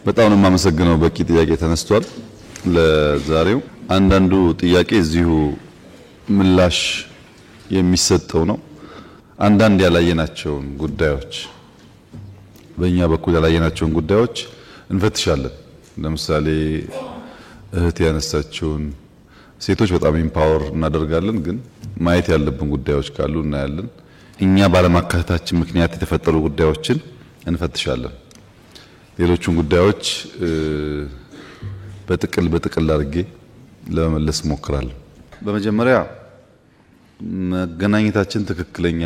በጣም ነው የማመሰግነው። በቂ ጥያቄ ተነስቷል። ለዛሬው አንዳንዱ ጥያቄ እዚሁ ምላሽ የሚሰጠው ነው። አንዳንድ ያላየናቸውን ጉዳዮች በእኛ በኩል ያላየናቸውን ጉዳዮች እንፈትሻለን። ለምሳሌ እህት ያነሳችውን ሴቶች በጣም ኢምፓወር እናደርጋለን፣ ግን ማየት ያለብን ጉዳዮች ካሉ እናያለን። እኛ ባለማካተታችን ምክንያት የተፈጠሩ ጉዳዮችን እንፈትሻለን። ሌሎቹን ጉዳዮች በጥቅል አድርጌ ለመመለስ እሞክራለሁ። በመጀመሪያ መገናኘታችን ትክክለኛ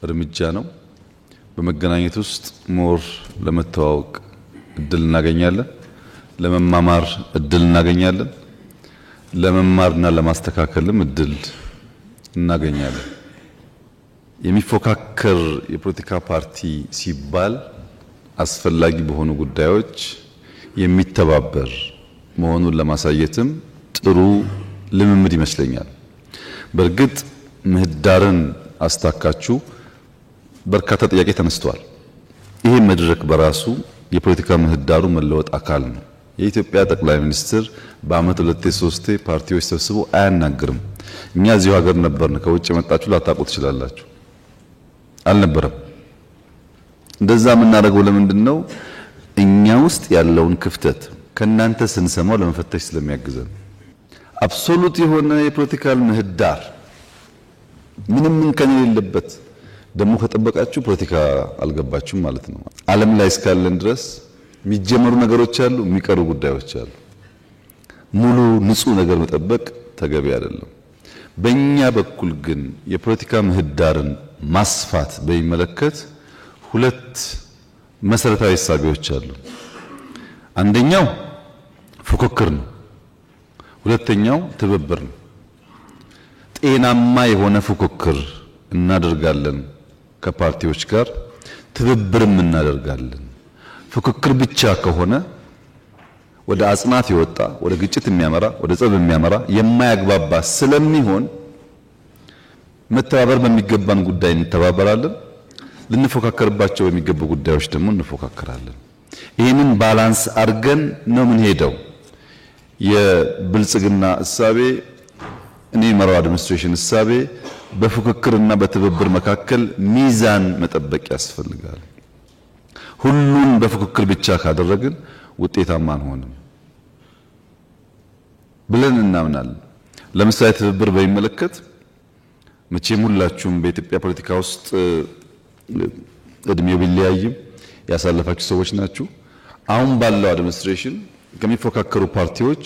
እርምጃ ነው። በመገናኘት ውስጥ ሞር ለመተዋወቅ እድል እናገኛለን፣ ለመማማር እድል እናገኛለን፣ ለመማርና ለማስተካከልም እድል እናገኛለን። የሚፎካከር የፖለቲካ ፓርቲ ሲባል አስፈላጊ በሆኑ ጉዳዮች የሚተባበር መሆኑን ለማሳየትም ጥሩ ልምምድ ይመስለኛል። በእርግጥ ምህዳርን አስታካችሁ በርካታ ጥያቄ ተነስተዋል። ይሄ መድረክ በራሱ የፖለቲካ ምህዳሩ መለወጥ አካል ነው። የኢትዮጵያ ጠቅላይ ሚኒስትር በአመት 2-3 ፓርቲዎች ሰብስቦ አያናግርም። እኛ እዚሁ ሀገር ነበርን። ከውጭ መጣችሁ ላታውቁ ትችላላችሁ። አልነበረም። እንደዛ የምናደርገው ለምንድን ነው? እኛ ውስጥ ያለውን ክፍተት ከናንተ ስንሰማው ለመፈተሽ ስለሚያግዘን። አብሶሉት የሆነ የፖለቲካል ምህዳር ምንም እንከን የሌለበት ደግሞ ከጠበቃችሁ ፖለቲካ አልገባችሁም ማለት ነው። ዓለም ላይ እስካለን ድረስ የሚጀመሩ ነገሮች አሉ፣ የሚቀሩ ጉዳዮች አሉ። ሙሉ ንጹህ ነገር መጠበቅ ተገቢ አይደለም። በእኛ በኩል ግን የፖለቲካ ምህዳርን ማስፋት በሚመለከት ሁለት መሰረታዊ እሳቤዎች አሉ። አንደኛው ፉክክር ነው፣ ሁለተኛው ትብብር ነው። ጤናማ የሆነ ፉክክር እናደርጋለን ከፓርቲዎች ጋር፣ ትብብርም እናደርጋለን። ፉክክር ብቻ ከሆነ ወደ አጽናፍ የወጣ ወደ ግጭት የሚያመራ ወደ ጸብ የሚያመራ የማያግባባ ስለሚሆን መተባበር በሚገባን ጉዳይ እንተባበራለን፣ ልንፎካከርባቸው በሚገቡ ጉዳዮች ደግሞ እንፎካከራለን። ይህንን ባላንስ አድርገን ነው የምንሄደው። የብልጽግና እሳቤ እኔ የመራው አድሚኒስትሬሽን እሳቤ በፉክክርና በትብብር መካከል ሚዛን መጠበቅ ያስፈልጋል። ሁሉን በፉክክር ብቻ ካደረግን ውጤታማ አንሆንም ብለን እናምናለን። ለምሳሌ ትብብር በሚመለከት መቼም ሁላችሁም በኢትዮጵያ ፖለቲካ ውስጥ እድሜው ቢለያይም ያሳለፋችሁ ሰዎች ናችሁ። አሁን ባለው አድሚኒስትሬሽን ከሚፎካከሩ ፓርቲዎች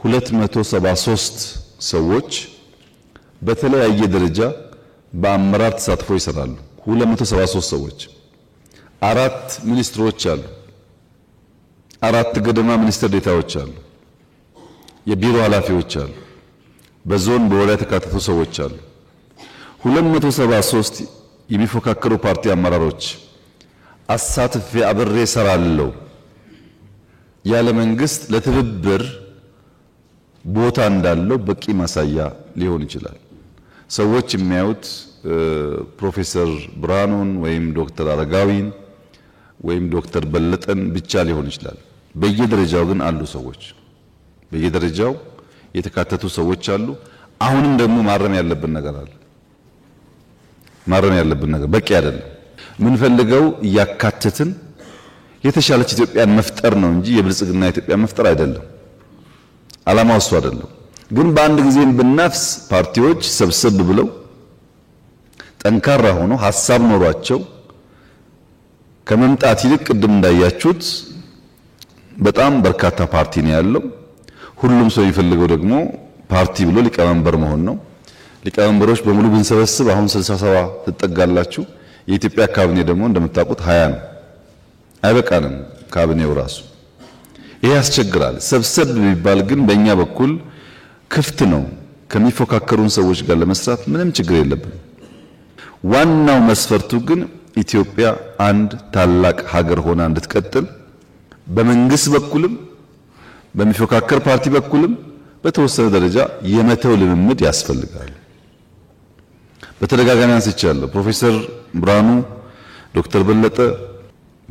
273 ሰዎች በተለያየ ደረጃ በአመራር ተሳትፎ ይሰራሉ። 273 ሰዎች፣ 4 ሚኒስትሮች አሉ፣ 4 ገደማ ሚኒስትር ዴታዎች አሉ፣ የቢሮ ኃላፊዎች አሉ፣ በዞን በወረዳ የተካተቱ ሰዎች አሉ። 273 የሚፎካከሩ ፓርቲ አመራሮች አሳትፌ አብሬ ሰራለሁ ያለ መንግስት ለትብብር ቦታ እንዳለው በቂ ማሳያ ሊሆን ይችላል። ሰዎች የሚያዩት ፕሮፌሰር ብርሃኑን ወይም ዶክተር አረጋዊን ወይም ዶክተር በለጠን ብቻ ሊሆን ይችላል። በየደረጃው ግን አሉ ሰዎች፣ በየደረጃው የተካተቱ ሰዎች አሉ። አሁንም ደግሞ ማረም ያለብን ነገር አለ። ማረም ያለብን ነገር በቂ አይደለም። ምን ፈልገው እያካተትን የተሻለች ኢትዮጵያን መፍጠር ነው እንጂ የብልጽግና ኢትዮጵያ መፍጠር አይደለም። ዓላማው እሱ አይደለም። ግን በአንድ ጊዜም ብናፍስ ፓርቲዎች ሰብሰብ ብለው ጠንካራ ሆኖ ሐሳብ ኖሯቸው ከመምጣት ይልቅ ቅድም እንዳያችሁት በጣም በርካታ ፓርቲ ነው ያለው። ሁሉም ሰው የሚፈልገው ደግሞ ፓርቲ ብሎ ሊቀመንበር መሆን ነው። ሊቀመንበሮች በሙሉ ብንሰበስብ አሁን 67 ትጠጋላችሁ። የኢትዮጵያ ካቢኔ ደግሞ እንደምታውቁት 20 ነው። አይበቃንም ካቢኔው ራሱ። ይሄ ያስቸግራል። ሰብሰብ ቢባል ግን በእኛ በኩል ክፍት ነው። ከሚፎካከሩን ሰዎች ጋር ለመስራት ምንም ችግር የለብንም። ዋናው መስፈርቱ ግን ኢትዮጵያ አንድ ታላቅ ሀገር ሆና እንድትቀጥል በመንግስት በኩልም በሚፎካከር ፓርቲ በኩልም በተወሰነ ደረጃ የመተው ልምምድ ያስፈልጋል። በተደጋጋሚ አንስቻለሁ። ፕሮፌሰር ብርሃኑ፣ ዶክተር በለጠ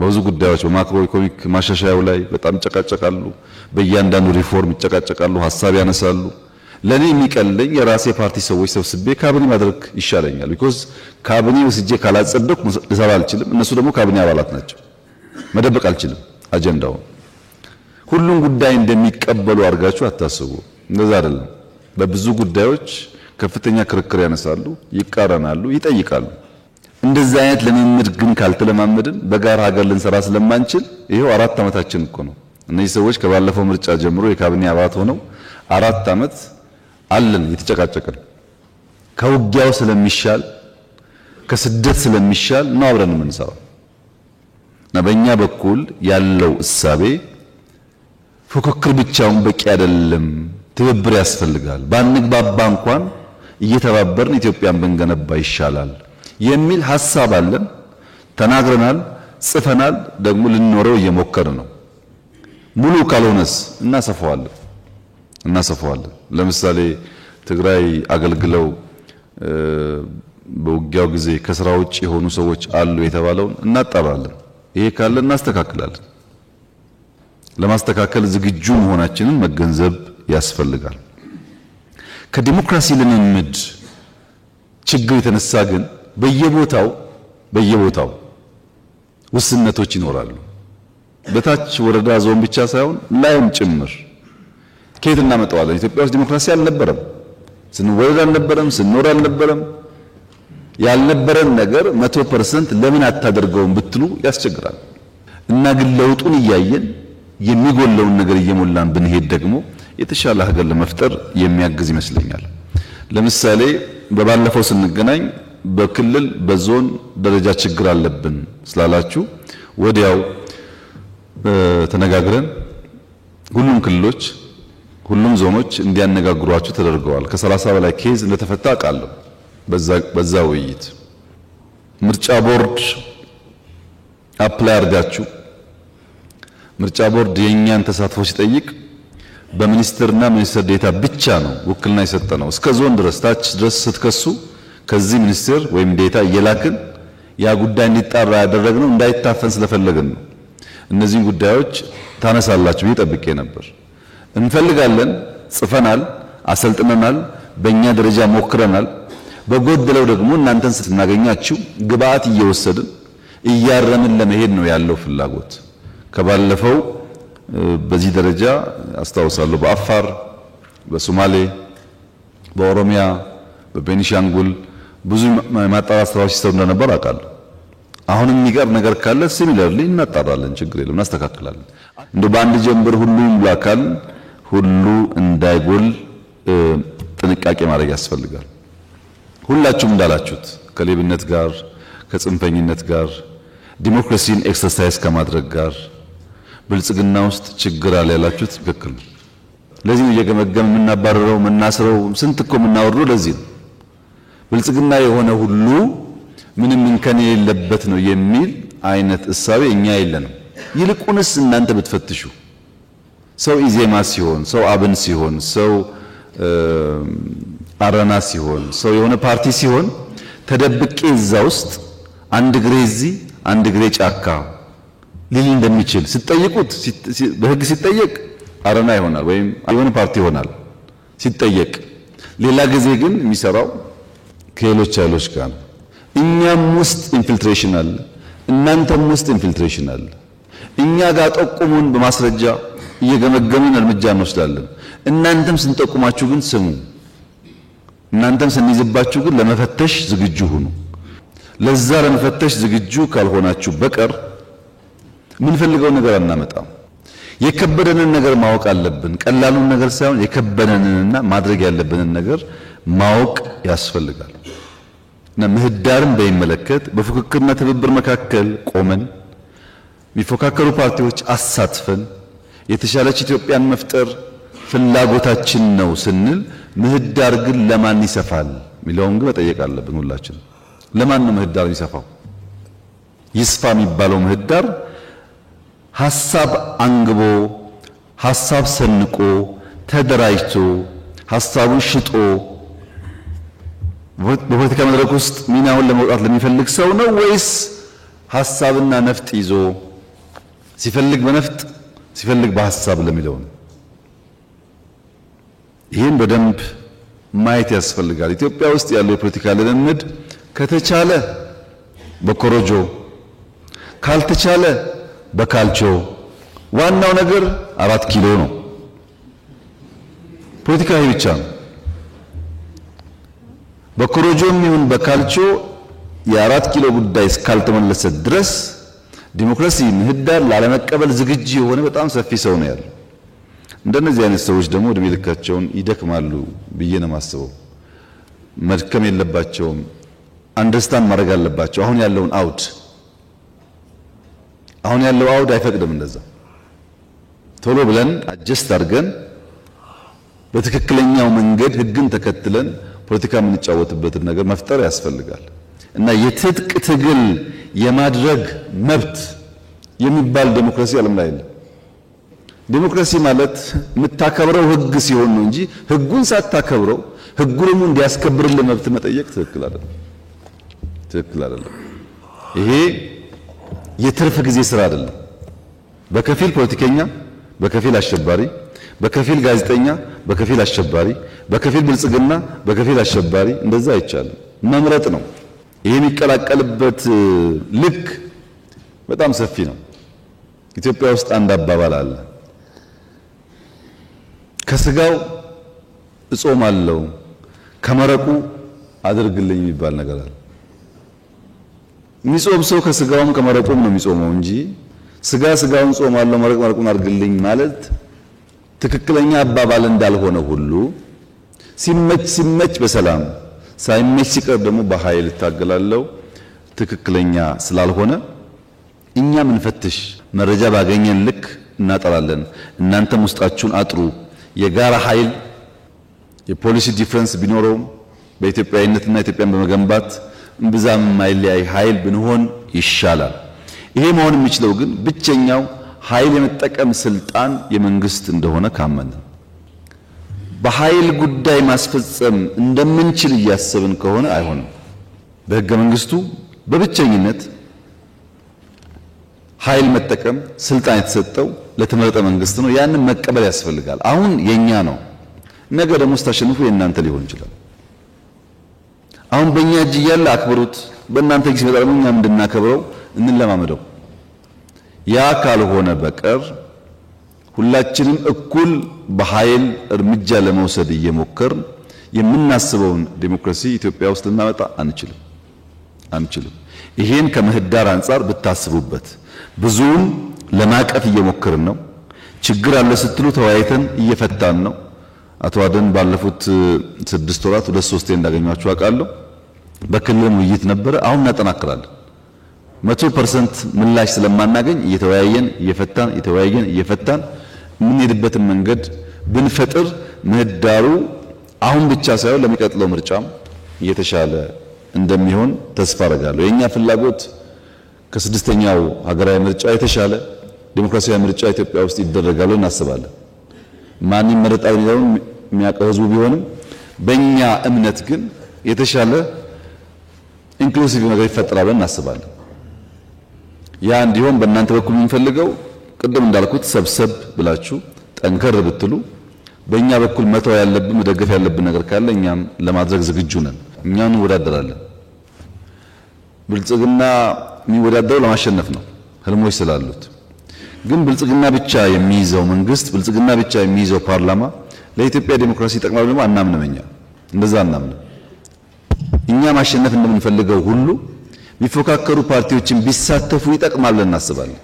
በብዙ ጉዳዮች በማክሮ ኢኮኖሚክ ማሻሻያው ላይ በጣም ይጨቃጨቃሉ። በእያንዳንዱ ሪፎርም ይጨቃጨቃሉ፣ ሐሳብ ያነሳሉ። ለኔ የሚቀለኝ የራሴ ፓርቲ ሰዎች ሰብስቤ ካቢኔ ማድረግ ይሻለኛል። ቢኮዝ ካቢኔ ወስጄ ካላጸደቅ ልሰራ አልችልም። እነሱ ደግሞ ካቢኔ አባላት ናቸው። መደበቅ አልችልም አጀንዳውን። ሁሉም ጉዳይ እንደሚቀበሉ አድርጋችሁ አታስቡ። እንደዛ አይደለም። በብዙ ጉዳዮች ከፍተኛ ክርክር ያነሳሉ፣ ይቃረናሉ፣ ይጠይቃሉ። እንደዛ አይነት ልምምድ ግን ካልተለማመድን በጋራ ሀገር ልንሰራ ስለማንችል ይሄው 4 ዓመታችን እኮ ነው። እነዚህ ሰዎች ከባለፈው ምርጫ ጀምሮ የካቢኔ አባላት ሆነው 4 ዓመት አለን የተጨቃጨቀን። ከውጊያው ስለሚሻል ከስደት ስለሚሻል ነው አብረን የምንሰራው። እና በእኛ በኩል ያለው እሳቤ ፉክክር ብቻውን በቂ አይደለም፣ ትብብር ያስፈልጋል። ባንግባባ እንኳን እየተባበርን ኢትዮጵያን ብንገነባ ይሻላል የሚል ሐሳብ አለን። ተናግረናል፣ ጽፈናል፣ ደግሞ ልንኖረው እየሞከርን ነው። ሙሉ ካልሆነስ እናሰፋዋለን። ለምሳሌ ትግራይ አገልግለው በውጊያው ጊዜ ከስራ ውጭ የሆኑ ሰዎች አሉ የተባለውን እናጣራለን። ይሄ ካለ እናስተካክላለን። ለማስተካከል ዝግጁ መሆናችንን መገንዘብ ያስፈልጋል። ከዲሞክራሲ ልምምድ ችግር የተነሳ ግን በየቦታው ውስንነቶች ይኖራሉ። በታች ወረዳ ዞን ብቻ ሳይሆን ላይም ጭምር። ከየት እናመጣዋለን? ኢትዮጵያ ውስጥ ዲሞክራሲ አልነበረም፣ ስንወለድ አልነበረም፣ ስንኖር አልነበረም። ያልነበረን ነገር 100% ለምን አታደርገውም ብትሉ ያስቸግራል። እና ግን ለውጡን እያየን የሚጎለውን ነገር እየሞላን ብንሄድ ደግሞ የተሻለ ሀገር ለመፍጠር የሚያግዝ ይመስለኛል። ለምሳሌ በባለፈው ስንገናኝ በክልል በዞን ደረጃ ችግር አለብን ስላላችሁ ወዲያው ተነጋግረን ሁሉም ክልሎች ሁሉም ዞኖች እንዲያነጋግሯችሁ ተደርገዋል። ከ30 በላይ ኬዝ እንደተፈታ አውቃለሁ። በዛ ውይይት ምርጫ ቦርድ አፕላይ አድርጋችሁ ምርጫ ቦርድ የኛን ተሳትፎ ሲጠይቅ በሚኒስትርና ሚኒስትር ዴታ ብቻ ነው ውክልና የሰጠነው። እስከ ዞን ድረስ ታች ድረስ ስትከሱ ከዚህ ሚኒስትር ወይም ዴታ እየላክን ያ ጉዳይ እንዲጣራ ያደረግነው እንዳይታፈን ስለፈለግን ነው። እነዚህን ጉዳዮች ታነሳላችሁ ይጠብቄ ነበር። እንፈልጋለን፣ ጽፈናል፣ አሰልጥነናል፣ በእኛ ደረጃ ሞክረናል። በጎደለው ደግሞ እናንተን ስናገኛችሁ ግብአት እየወሰድን እያረምን ለመሄድ ነው ያለው ፍላጎት። ከባለፈው በዚህ ደረጃ አስታውሳለሁ በአፋር፣ በሶማሌ፣ በኦሮሚያ፣ በቤኒሻንጉል ብዙ ማጣራት ስራዎች ሲሰሩ እንደነበር አውቃለሁ። አሁንም የሚቀር ነገር ካለ ሲሚላርሊ እናጣራለን፣ ችግር የለም፣ እናስተካክላለን። እንደ በአንድ ጀንበር ሁሉም አካል ሁሉ እንዳይጎል ጥንቃቄ ማድረግ ያስፈልጋል። ሁላችሁም እንዳላችሁት ከሌብነት ጋር ከጽንፈኝነት ጋር ዲሞክራሲን ኤክሰርሳይዝ ከማድረግ ጋር ብልጽግና ውስጥ ችግር አለ ያላችሁት ትክክል ነው። ለዚህ ነው እየገመገም የምናባረረው የምናስረው ስንት እኮ የምናወርደው ለዚህ ነው። ብልጽግና የሆነ ሁሉ ምንም እንከን የሌለበት ነው የሚል አይነት እሳቤ እኛ የለንም። ይልቁንስ እናንተ ብትፈትሹ ሰው ኢዜማ ሲሆን፣ ሰው አብን ሲሆን፣ ሰው አረና ሲሆን፣ ሰው የሆነ ፓርቲ ሲሆን ተደብቄ እዛ ውስጥ አንድ ግሬ እዚህ አንድ ግሬ ጫካ ሊል እንደሚችል ሲጠይቁት በህግ ሲጠየቅ አረና ይሆናል ወይም የሆነ ፓርቲ ይሆናል ሲጠየቅ። ሌላ ጊዜ ግን የሚሰራው ከሌሎች ኃይሎች ጋር ነው። እኛም ውስጥ ኢንፊልትሬሽን አለ፣ እናንተም ውስጥ ኢንፊልትሬሽን አለ። እኛ ጋር ጠቁሙን፣ በማስረጃ እየገመገምን እርምጃ እንወስዳለን። እናንተም ስንጠቁማችሁ ግን ስሙ። እናንተም ስንይዝባችሁ ግን ለመፈተሽ ዝግጁ ሁኑ። ለዛ ለመፈተሽ ዝግጁ ካልሆናችሁ በቀር ምን ፈልገው ነገር አናመጣም። የከበደንን ነገር ማወቅ አለብን። ቀላሉን ነገር ሳይሆን የከበደንንና ማድረግ ያለብንን ነገር ማወቅ ያስፈልጋል። እና ምህዳርን በሚመለከት በፉክክርና ትብብር መካከል ቆመን የሚፎካከሩ ፓርቲዎች አሳትፈን የተሻለች ኢትዮጵያን መፍጠር ፍላጎታችን ነው ስንል ምህዳር ግን ለማን ይሰፋል ሚለውን ግን መጠየቅ አለብን። ሁላችን ለማን ነው ምህዳር ይሰፋው? ይስፋ የሚባለው ምህዳር ሐሳብ አንግቦ ሐሳብ ሰንቆ ተደራጅቶ ሐሳቡን ሽጦ በፖለቲካ መድረክ ውስጥ ሚናውን ለመውጣት ለሚፈልግ ሰው ነው ወይስ ሐሳብና ነፍጥ ይዞ ሲፈልግ በነፍጥ ሲፈልግ በሐሳብ ለሚለው ነው። ይህን በደንብ ማየት ያስፈልጋል። ኢትዮጵያ ውስጥ ያለው የፖለቲካ ልምምድ ከተቻለ በኮሮጆ ካልተቻለ በካልቾ ዋናው ነገር 4 ኪሎ ነው። ፖለቲካዊ ብቻ ነው። በኮሮጆም ይሁን በካልቾ የ4 ኪሎ ጉዳይ እስካልተመለሰ ድረስ ዲሞክራሲ ምህዳር ላለመቀበል ዝግጁ የሆነ በጣም ሰፊ ሰው ነው ያለው። እንደነዚህ አይነት ሰዎች ደግሞ እድሜ ልካቸውን ይደክማሉ ብዬ ነው የማስበው። መድከም የለባቸውም። አንደርስታንድ ማድረግ አለባቸው። አሁን ያለው አውድ አይፈቅድም እንደዛ። ቶሎ ብለን አጀስት አድርገን በትክክለኛው መንገድ ህግን ተከትለን ፖለቲካ የምንጫወትበትን ነገር መፍጠር ያስፈልጋል እና የትጥቅ ትግል የማድረግ መብት የሚባል ዴሞክራሲ ዓለም ላይ የለም። ዴሞክራሲ ማለት የምታከብረው ህግ ሲሆን ነው እንጂ ህጉን ሳታከብረው ህጉን እንዲያስከብርልህ መብት መጠየቅ ትክክል አይደለም። ይሄ የትርፍ ጊዜ ስራ አይደለም። በከፊል ፖለቲከኛ፣ በከፊል አሸባሪ፣ በከፊል ጋዜጠኛ፣ በከፊል አሸባሪ፣ በከፊል ብልጽግና፣ በከፊል አሸባሪ እንደዛ አይቻልም። መምረጥ ነው። ይሄ የሚቀላቀልበት ልክ በጣም ሰፊ ነው። ኢትዮጵያ ውስጥ አንድ አባባል አለ። ከስጋው እጾማለሁ ከመረቁ አድርግልኝ የሚባል ነገር አለ። የሚጾም ሰው ከስጋውም ከመረቁም ነው የሚጾመው እንጂ ስጋውን ጾማለሁ መረቅ መረቁን አድርግልኝ ማለት ትክክለኛ አባባል እንዳልሆነ ሁሉ ሲመች በሰላም ሳይመች ሲቀር ደግሞ በኃይል ታገላለው ትክክለኛ ስላልሆነ እኛ ምንፈትሽ መረጃ ባገኘን ልክ እናጠራለን። እናንተም ውስጣችሁን አጥሩ። የጋራ ኃይል የፖሊሲ ዲፈረንስ ቢኖረውም በኢትዮጵያዊነትና ኢትዮጵያን በመገንባት እንብዛም ማይለያይ ኃይል ብንሆን ይሻላል። ይሄ መሆን የሚችለው ግን ብቸኛው ኃይል የመጠቀም ስልጣን የመንግስት እንደሆነ ካመነ በኃይል ጉዳይ ማስፈጸም እንደምንችል እያሰብን ከሆነ አይሆንም። በሕገ መንግስቱ በብቸኝነት ኃይል መጠቀም ስልጣን የተሰጠው ለተመረጠ መንግስት ነው። ያንን መቀበል ያስፈልጋል። አሁን የኛ ነው። ነገ ደግሞ ስታሸንፉ የእናንተ ሊሆን ይችላል። አሁን በእኛ እጅ እያለ አክብሩት፣ በእናንተ እጅ ሲመጣ ደግሞ እኛም እንድናከብረው እንለማመደው። ያ ካልሆነ በቀር ሁላችንም እኩል በኃይል እርምጃ ለመውሰድ እየሞከር የምናስበውን ዲሞክራሲ ኢትዮጵያ ውስጥ ልናመጣ አንችልም። ይሄን ከምህዳር አንፃር ብታስቡበት። ብዙውን ለማቀፍ እየሞከርን ነው። ችግር አለ ስትሉ ተወያይተን እየፈታን ነው። አቶ አደን ባለፉት 6 ወራት 2-3 እንዳገኛችሁ አውቃለሁ። በክልል ውይይት ነበረ። አሁን እናጠናክራለን። 100% ምላሽ ስለማናገኝ እየተወያየን እየፈታን የምንሄድበትን መንገድ ብንፈጥር ምህዳሩ አሁን ብቻ ሳይሆን ለሚቀጥለው ምርጫም የተሻለ እንደሚሆን ተስፋ አደርጋለሁ። የኛ ፍላጎት ከ6ኛው ሀገራዊ ምርጫ የተሻለ ዲሞክራሲያዊ ምርጫ ኢትዮጵያ ውስጥ ይደረጋል እናስባለን። ማን ይመረጣል የሚለውን የሚያውቀው ህዝቡ ቢሆንም በእኛ እምነት ግን የተሻለ ኢንክሉሲቭ ነገር ይፈጠራል እናስባለን። ያ እንዲሆን በእናንተ በኩል የምንፈልገው ቅድም እንዳልኩት ሰብሰብ ብላችሁ ጠንከር ብትሉ፣ በእኛ በኩል መተው ያለብን መደገፍ ያለብን ነገር ካለ እኛም ለማድረግ ዝግጁ ነን። እኛን እንወዳደራለን። ብልጽግና የሚወዳደረው ለማሸነፍ ነው ህልሞች ስላሉት። ግን ብልጽግና ብቻ የሚይዘው መንግስት፣ ብልጽግና ብቻ የሚይዘው ፓርላማ ለኢትዮጵያ ዲሞክራሲ ይጠቅማል ደግሞ አናምንም። እንደዛ አናምንም። እኛ ማሸነፍ እንደምንፈልገው ሁሉ የሚፎካከሩ ፓርቲዎችን ቢሳተፉ ይጠቅማል እናስባለን።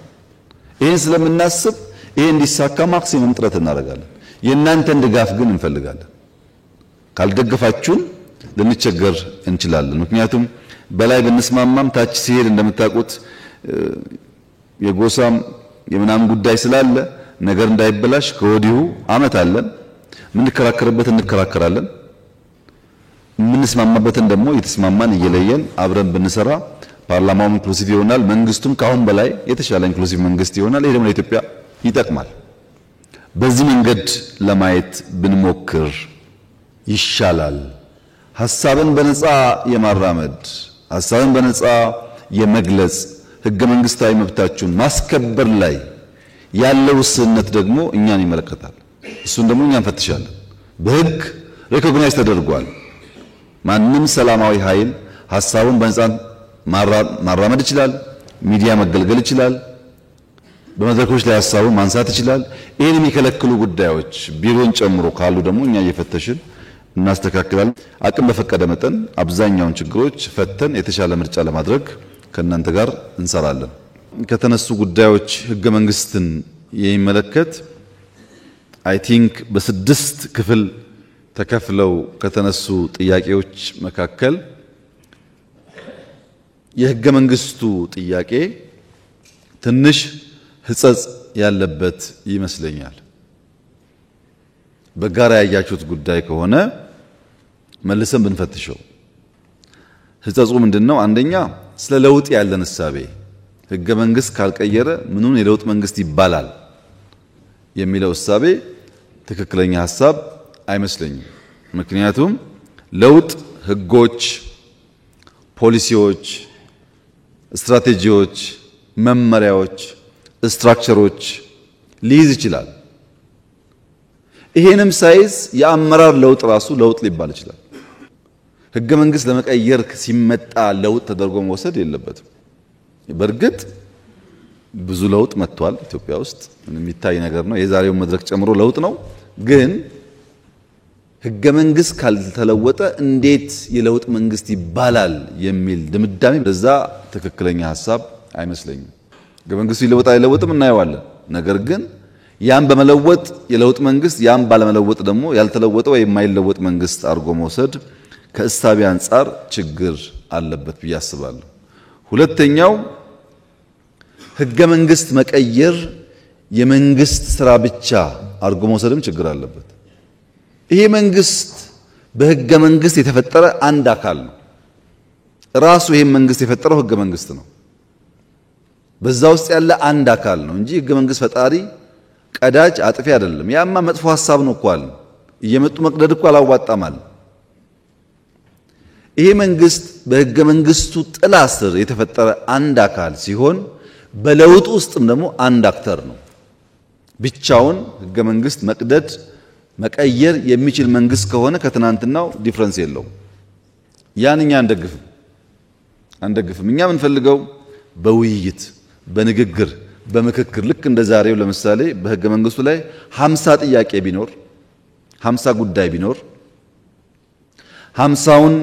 ይሄን ስለምናስብ ይሄ እንዲሳካ ማክሲመም ጥረት እናደርጋለን። የእናንተን ድጋፍ ግን እንፈልጋለን። ካልደገፋችሁን ልንቸገር እንችላለን። ምክንያቱም በላይ ብንስማማም ታች ሲሄድ እንደምታውቁት የጎሳም የምናም ጉዳይ ስላለ ነገር እንዳይበላሽ ከወዲሁ አመት አለን። ምንከራከርበት እንከራከራለን። ምንስማማበትን ደግሞ የተስማማን እየለየን አብረን ብንሰራ ፓርላማው ኢንክሉሲቭ ይሆናል። መንግስቱም ካሁን በላይ የተሻለ ኢንክሉሲቭ መንግስት ይሆናል። ይሄ ደግሞ ለኢትዮጵያ ይጠቅማል። በዚህ መንገድ ለማየት ብንሞክር ይሻላል። ሐሳብን በነፃ የማራመድ ሐሳብን በነፃ የመግለጽ ህገ መንግስታዊ መብታችሁን ማስከበር ላይ ያለው ውስንነት ደግሞ እኛን ይመለከታል። እሱን ደግሞ እኛን ፈትሻለን። በህግ ሪኮግናይዝ ተደርጓል። ማንም ሰላማዊ ኃይል ሐሳቡን በነጻነት ማራመድ ይችላል፣ ሚዲያ መገልገል ይችላል፣ በመድረኮች ላይ ሐሳቡን ማንሳት ይችላል። ይሄን የሚከለክሉ ጉዳዮች ቢሮን ጨምሮ ካሉ ደግሞ እኛ እየፈተሽን እናስተካክላለን። አቅም በፈቀደ መጠን አብዛኛውን ችግሮች ፈተን የተሻለ ምርጫ ለማድረግ ከእናንተ ጋር እንሰራለን። ከተነሱ ጉዳዮች ህገ መንግስትን የሚመለከት አይ ቲንክ በስድስት ክፍል ተከፍለው ከተነሱ ጥያቄዎች መካከል የህገ መንግስቱ ጥያቄ ትንሽ ህጸጽ ያለበት ይመስለኛል። በጋራ ያያችሁት ጉዳይ ከሆነ መልሰን ብንፈትሸው ህጸጹ ምንድነው? አንደኛ ስለ ለውጥ ያለን እሳቤ ህገ መንግስት ካልቀየረ ምኑን የለውጥ መንግስት ይባላል የሚለው እሳቤ ትክክለኛ ሐሳብ አይመስለኝም። ምክንያቱም ለውጥ ህጎች፣ ፖሊሲዎች፣ ስትራቴጂዎች፣ መመሪያዎች፣ ስትራክቸሮች ሊይዝ ይችላል። ይሄንም ሳይዝ የአመራር ለውጥ ራሱ ለውጥ ሊባል ይችላል። ህገ መንግስት ለመቀየር ሲመጣ ለውጥ ተደርጎ መወሰድ የለበትም። በእርግጥ ብዙ ለውጥ መጥቷል ኢትዮጵያ ውስጥ የሚታይ ነገር ነው። የዛሬው መድረክ ጨምሮ ለውጥ ነው። ግን ህገ መንግስት ካልተለወጠ እንዴት የለውጥ መንግስት ይባላል የሚል ድምዳሜ በዛ ትክክለኛ ሐሳብ አይመስለኝም። ህገ መንግስቱ ይለወጣ አይለወጥም እናየዋለን። ነገር ግን ያን በመለወጥ የለውጥ መንግስት ያን ባለመለወጥ ደግሞ ያልተለወጠ ወይ የማይለወጥ መንግስት አድርጎ መውሰድ ከእሳቤ አንጻር ችግር አለበት ብዬ አስባለሁ። ሁለተኛው ህገ መንግስት መቀየር የመንግስት ስራ ብቻ አድርጎ መውሰድም ችግር አለበት። ይሄ መንግስት በህገ መንግስት የተፈጠረ አንድ አካል ነው። ራሱ ይሄን መንግስት የፈጠረው ህገ መንግስት ነው። በዛ ውስጥ ያለ አንድ አካል ነው እንጂ ህገ መንግስት ፈጣሪ ቀዳጅ አጥፊ አይደለም። ያማ መጥፎ ሐሳብ ነው እንኳን እየመጡ መቅደድ እኮ አላዋጣማል። ይሄ መንግስት በህገ መንግስቱ ጥላ ስር የተፈጠረ አንድ አካል ሲሆን በለውጥ ውስጥም ደግሞ አንድ አክተር ነው። ብቻውን ህገ መንግስት መቅደድ መቀየር የሚችል መንግስት ከሆነ ከትናንትናው ዲፈረንስ የለውም። ያን እኛ አንደግፍም። እኛ የምንፈልገው በውይይት በንግግር በምክክር ልክ እንደ ዛሬው ለምሳሌ በህገ መንግስቱ ላይ 50 ጥያቄ ቢኖር 50 ጉዳይ ቢኖር 50ውን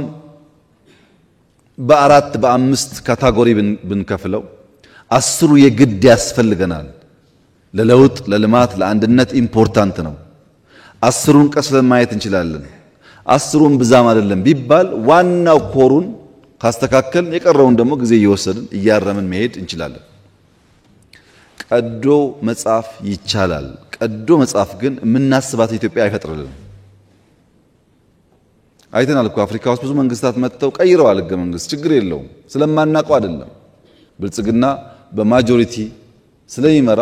በአራት በአምስት ካቴጎሪ ብንከፍለው 10ሩ የግድ ያስፈልገናል። ለለውጥ ለልማት ለአንድነት ኢምፖርታንት ነው። 10ሩን ቀስለን ማየት እንችላለን። 10ሩን ብዛም አይደለም ቢባል ዋናው ኮሩን ካስተካከልን የቀረውን ደግሞ ጊዜ እየወሰድን እያረምን መሄድ እንችላለን። ቀዶ መጻፍ ይቻላል። ቀዶ መጻፍ ግን የምናስባት ኢትዮጵያ አይፈጥርልንም። አይተናል እኮ አፍሪካ ውስጥ ብዙ መንግስታት መጥተው ቀይረዋል ህገ መንግስት። ችግር የለውም። ስለማናውቀው አይደለም። ብልጽግና በማጆሪቲ ስለሚመራ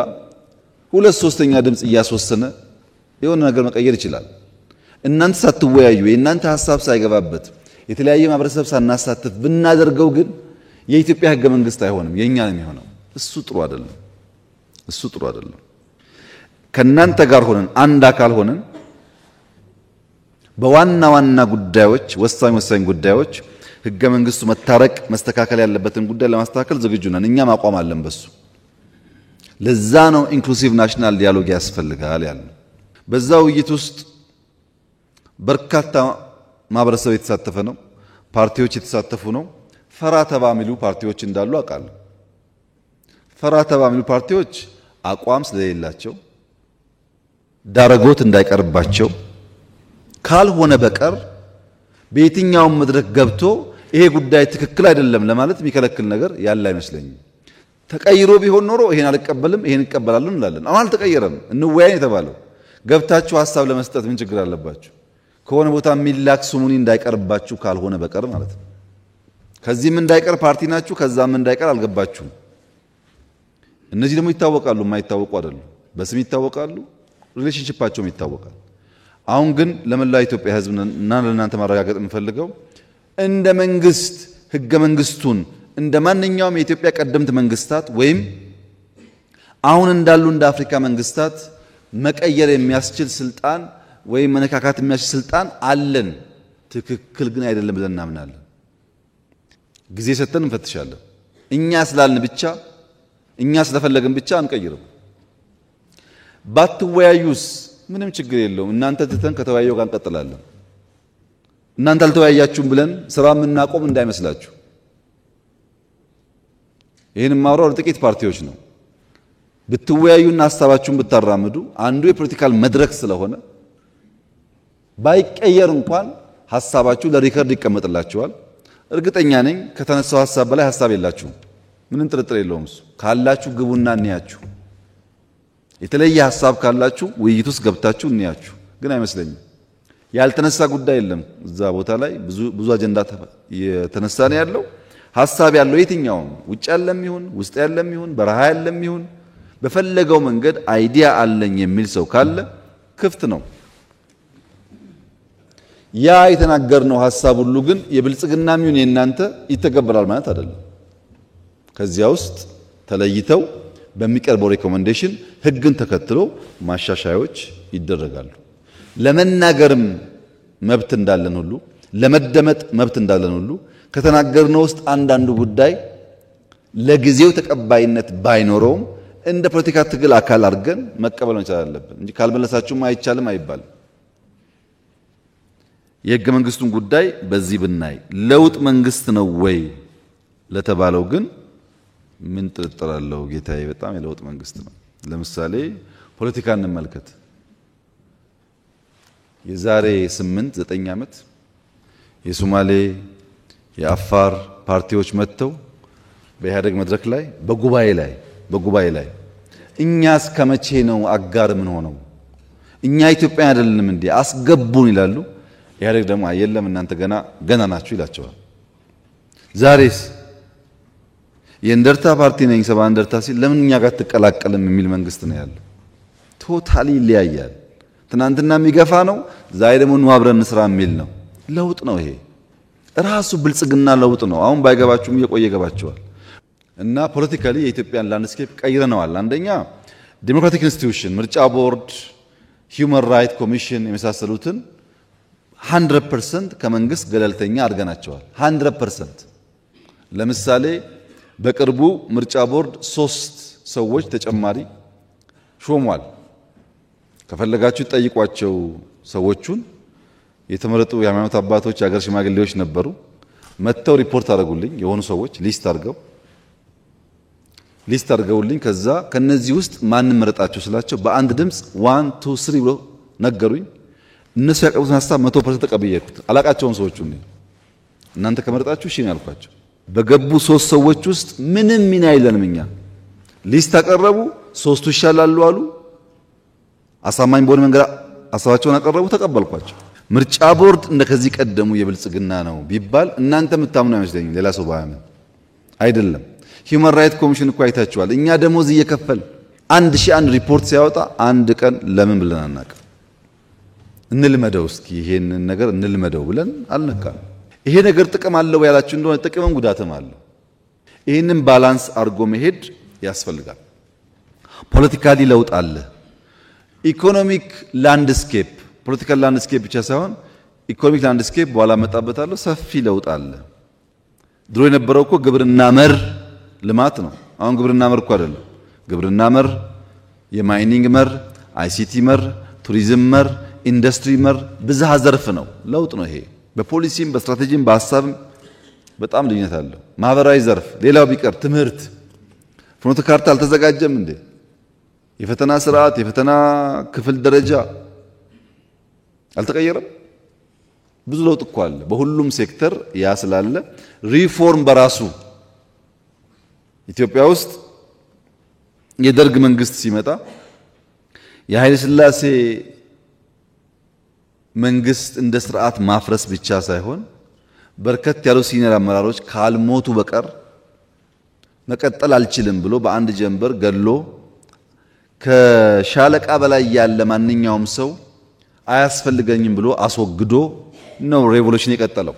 2/3ኛ ድምጽ እያስወሰነ የሆነ ነገር መቀየር ይችላል። እናንተ ሳትወያዩ የእናንተ ሐሳብ ሳይገባበት የተለያየ ማህበረሰብ ሳናሳትፍ ብናደርገው ግን የኢትዮጵያ ህገ መንግስት አይሆንም፣ የኛ ነው የሚሆነው። እሱ ጥሩ አይደለም። ከናንተ ጋር ሆነን አንድ አካል ሆነን በዋና ዋና ጉዳዮች ወሳኝ ጉዳዮች ህገ መንግስቱ መታረቅ መስተካከል ያለበትን ጉዳይ ለማስተካከል ዝግጁ ነን። እኛም አቋም አለን በሱ። ለዛ ነው ኢንክሉሲቭ ናሽናል ዲያሎግ ያስፈልጋል ያለው። በዛ ውይይት ውስጥ በርካታ ማህበረሰብ የተሳተፈ ነው። ፓርቲዎች የተሳተፉ ነው። ፈራ ተባ የሚሉ ፓርቲዎች እንዳሉ አውቃለሁ። ፈራ ተባ የሚሉ ፓርቲዎች አቋም ስለሌላቸው ዳረጎት እንዳይቀርባቸው ካልሆነ በቀር በየትኛውም መድረክ ገብቶ ይሄ ጉዳይ ትክክል አይደለም ለማለት የሚከለክል ነገር ያለ አይመስለኝም። ተቀይሮ ቢሆን ኖሮ ይሄን አልቀበልም ይሄን እቀበላለሁ እንላለን። አሁን አልተቀየረም። እንወያይ የተባለው ገብታችሁ ሐሳብ ለመስጠት ምን ችግር አለባችሁ? ከሆነ ቦታ የሚላክ ስሙኒ እንዳይቀርባችሁ ካልሆነ በቀር ማለት ነው። ከዚህም እንዳይቀር ፓርቲ ናችሁ፣ ከዛም እንዳይቀር አልገባችሁም። እነዚህ ደግሞ ይታወቃሉ፣ የማይታወቁ አይደሉም። በስም ይታወቃሉ፣ ሪሌሽንሺፓቸውም ይታወቃል። አሁን ግን ለመላ ኢትዮጵያ ሕዝብ እና ለእናንተ ማረጋገጥ የምፈልገው እንደ መንግስት ህገ መንግስቱን እንደ ማንኛውም የኢትዮጵያ ቀደምት መንግስታት ወይም አሁን እንዳሉ እንደ አፍሪካ መንግስታት መቀየር የሚያስችል ስልጣን ወይ መነካካት የሚያስችል ስልጣን አለን። ትክክል ግን አይደለም ብለን እናምናለን። ጊዜ ሰጥተን እንፈትሻለን። እኛ ስላልን ብቻ እኛ ስለፈለግን ብቻ አንቀይርም። ባትወያዩስ ምንም ችግር የለውም። እናንተ ትተን ከተወያየው ጋር እንቀጥላለን። እናንተ አልተወያያችሁም ብለን ስራ የምናቆም እንዳይመስላችሁ። ይሄን ማውራው ለጥቂት ፓርቲዎች ነው። ብትወያዩና ሐሳባችሁን ብታራምዱ አንዱ የፖለቲካል መድረክ ስለሆነ ባይቀየር እንኳን ሐሳባችሁ ለሪከርድ ይቀመጥላችኋል። እርግጠኛ ነኝ ከተነሳው ሐሳብ በላይ ሐሳብ የላችሁም። ምንም ጥርጥር የለውም። እሱ ካላችሁ ግቡና እንያችሁ። የተለየ ሐሳብ ካላችሁ ውይይት ውስጥ ገብታችሁ እንያችሁ። ግን አይመስለኝም። ያልተነሳ ጉዳይ የለም። እዛ ቦታ ላይ ብዙ አጀንዳ የተነሳ ነው ያለው። ሐሳብ ያለው የትኛውም ውጭ ያለም ይሁን ውስጥ ያለም ይሁን በረሃ ያለም ይሁን በፈለገው መንገድ አይዲያ አለኝ የሚል ሰው ካለ ክፍት ነው። ያ የተናገርነው ሐሳብ ሁሉ ግን የብልጽግናም ይሁን የእናንተ ይተገበራል ማለት አይደለም። ከዚያ ውስጥ ተለይተው በሚቀርበው ሪኮመንዴሽን ህግን ተከትሎ ማሻሻያዎች ይደረጋሉ። ለመናገርም መብት እንዳለን ሁሉ ለመደመጥ መብት እንዳለን ሁሉ ከተናገርነው ውስጥ አንዳንዱ ጉዳይ ለጊዜው ተቀባይነት ባይኖረውም እንደ ፖለቲካ ትግል አካል አድርገን መቀበል መቻል አለብን እንጂ ካልመለሳችሁም አይቻልም አይባልም። የህገ መንግስቱን ጉዳይ በዚህ ብናይ ለውጥ መንግስት ነው ወይ ለተባለው ግን ምን ጥርጥር አለው? ጌታዬ በጣም የለውጥ መንግስት ነው። ለምሳሌ ፖለቲካ እንመልከት። የዛሬ 8-9 ዓመት የሶማሌ የአፋር ፓርቲዎች መጥተው በኢህአደግ መድረክ ላይ በጉባኤ ላይ እኛ እስከመቼ ነው አጋር ምን ሆነው እኛ ኢትዮጵያ አይደለንም እንዴ አስገቡን ይላሉ። ኢህአደግ ደግሞ አይደለም እናንተ ገና ናችሁ ይላቸዋል። ዛሬስ የእንደርታ ፓርቲ ነኝ ሰባ እንደርታ ሲል ለምን እኛ ጋር ተቀላቀለም የሚል መንግስት ነው ያለው። ቶታሊ ይለያያል። ትናንትና የሚገፋ ነው፣ ዛሬ ደግሞ ነው አብረን እንስራ የሚል ነው። ለውጥ ነው ይሄ ራሱ ብልጽግና ለውጥ ነው። አሁን ባይገባችሁም እየቆየ ገባችኋል። እና ፖለቲካሊ የኢትዮጵያን ላንድስኬፕ ቀይረነዋል። አንደኛ ዲሞክራቲክ ኢንስቲትዩሽን ምርጫ ቦርድ፣ ሂውማን ራይት ኮሚሽን የመሳሰሉትን 100% ከመንግስት ገለልተኛ አድርገናቸዋል። 100%። ለምሳሌ በቅርቡ ምርጫ ቦርድ 3 ሰዎች ተጨማሪ ሾሟል። ከፈለጋችሁ ጠይቋቸው። ሰዎቹን የተመረጡ የሃይማኖት አባቶች፣ የሀገር ሽማግሌዎች ነበሩ። መተው ሪፖርት አድርጉልኝ። የሆኑ ሰዎች ሊስት አድርገውልኝ ከዛ ከነዚህ ውስጥ ማንን መረጣችሁ ስላቸው በአንድ ድምጽ 1 2 3 ብሎ ነገሩኝ። እነሱ ያቀርቡትን ሐሳብ 100% ተቀበልኩት። አላቃቸውን ሰዎቹ ነው። እናንተ ከመረጣችሁ እሺ ነው ያልኳቸው። በገቡ 3 ሰዎች ውስጥ ምንም ሚና የለንም እኛ። ሊስት አቀረቡ፣ 3ቱ ይሻላሉ አሉ። አሳማኝ በሆነ መንገድ ሐሳባቸውን አቀረቡ፣ ተቀበልኳቸው። ምርጫ ቦርድ እንደከዚህ ቀደሙ የብልጽግና ነው ቢባል እናንተ የምታምኑ አይመስለኝም። ሌላ ሰው ባያምን አይደለም። ሂውማን ራይት ኮሚሽን እኮ አይታችኋል። እኛ ደሞዝ እየከፈል 1001 ሪፖርት ሲያወጣ አንድ ቀን ለምን ብለን አናውቅም። እንልመደው እስኪ ይሄንን ነገር እንልመደው ብለን አልነካም። ይሄ ነገር ጥቅም አለው ያላችሁ እንደሆነ ጥቅምም ጉዳትም አለው። ይሄንን ባላንስ አድርጎ መሄድ ያስፈልጋል። ፖለቲካሊ ለውጥ አለ። ኢኮኖሚክ ላንድስኬፕ ፖለቲካል ላንድስኬፕ ብቻ ሳይሆን ኢኮኖሚክ ላንድስኬፕ በኋላ መጣበታለሁ። ሰፊ ለውጥ አለ። ድሮ የነበረው እኮ ግብርና መር ልማት ነው። አሁን ግብርና መር እኮ አይደለም። ግብርና መር፣ የማይኒንግ መር፣ አይሲቲ መር፣ ቱሪዝም መር፣ ኢንዱስትሪ መር ብዝሃ ዘርፍ ነው። ለውጥ ነው ይሄ። በፖሊሲም በስትራቴጂም በሐሳብም በጣም ልዩነት አለው። ማህበራዊ ዘርፍ ሌላው ቢቀር ትምህርት ፍኖተ ካርታ አልተዘጋጀም እንዴ? የፈተና ስርዓት የፈተና ክፍል ደረጃ አልተቀየረም? ብዙ ለውጥ እኮ አለ በሁሉም ሴክተር። ያ ስላለ ሪፎርም በራሱ ኢትዮጵያ ውስጥ የደርግ መንግስት ሲመጣ የኃይለ ሥላሴ መንግስት እንደ ስርዓት ማፍረስ ብቻ ሳይሆን በርከት ያሉ ሲኒየር አመራሮች ካልሞቱ በቀር መቀጠል አልችልም ብሎ በአንድ ጀንበር ገሎ ከሻለቃ በላይ ያለ ማንኛውም ሰው አያስፈልገኝም ብሎ አስወግዶ ነው ሬቮሉሽን የቀጠለው።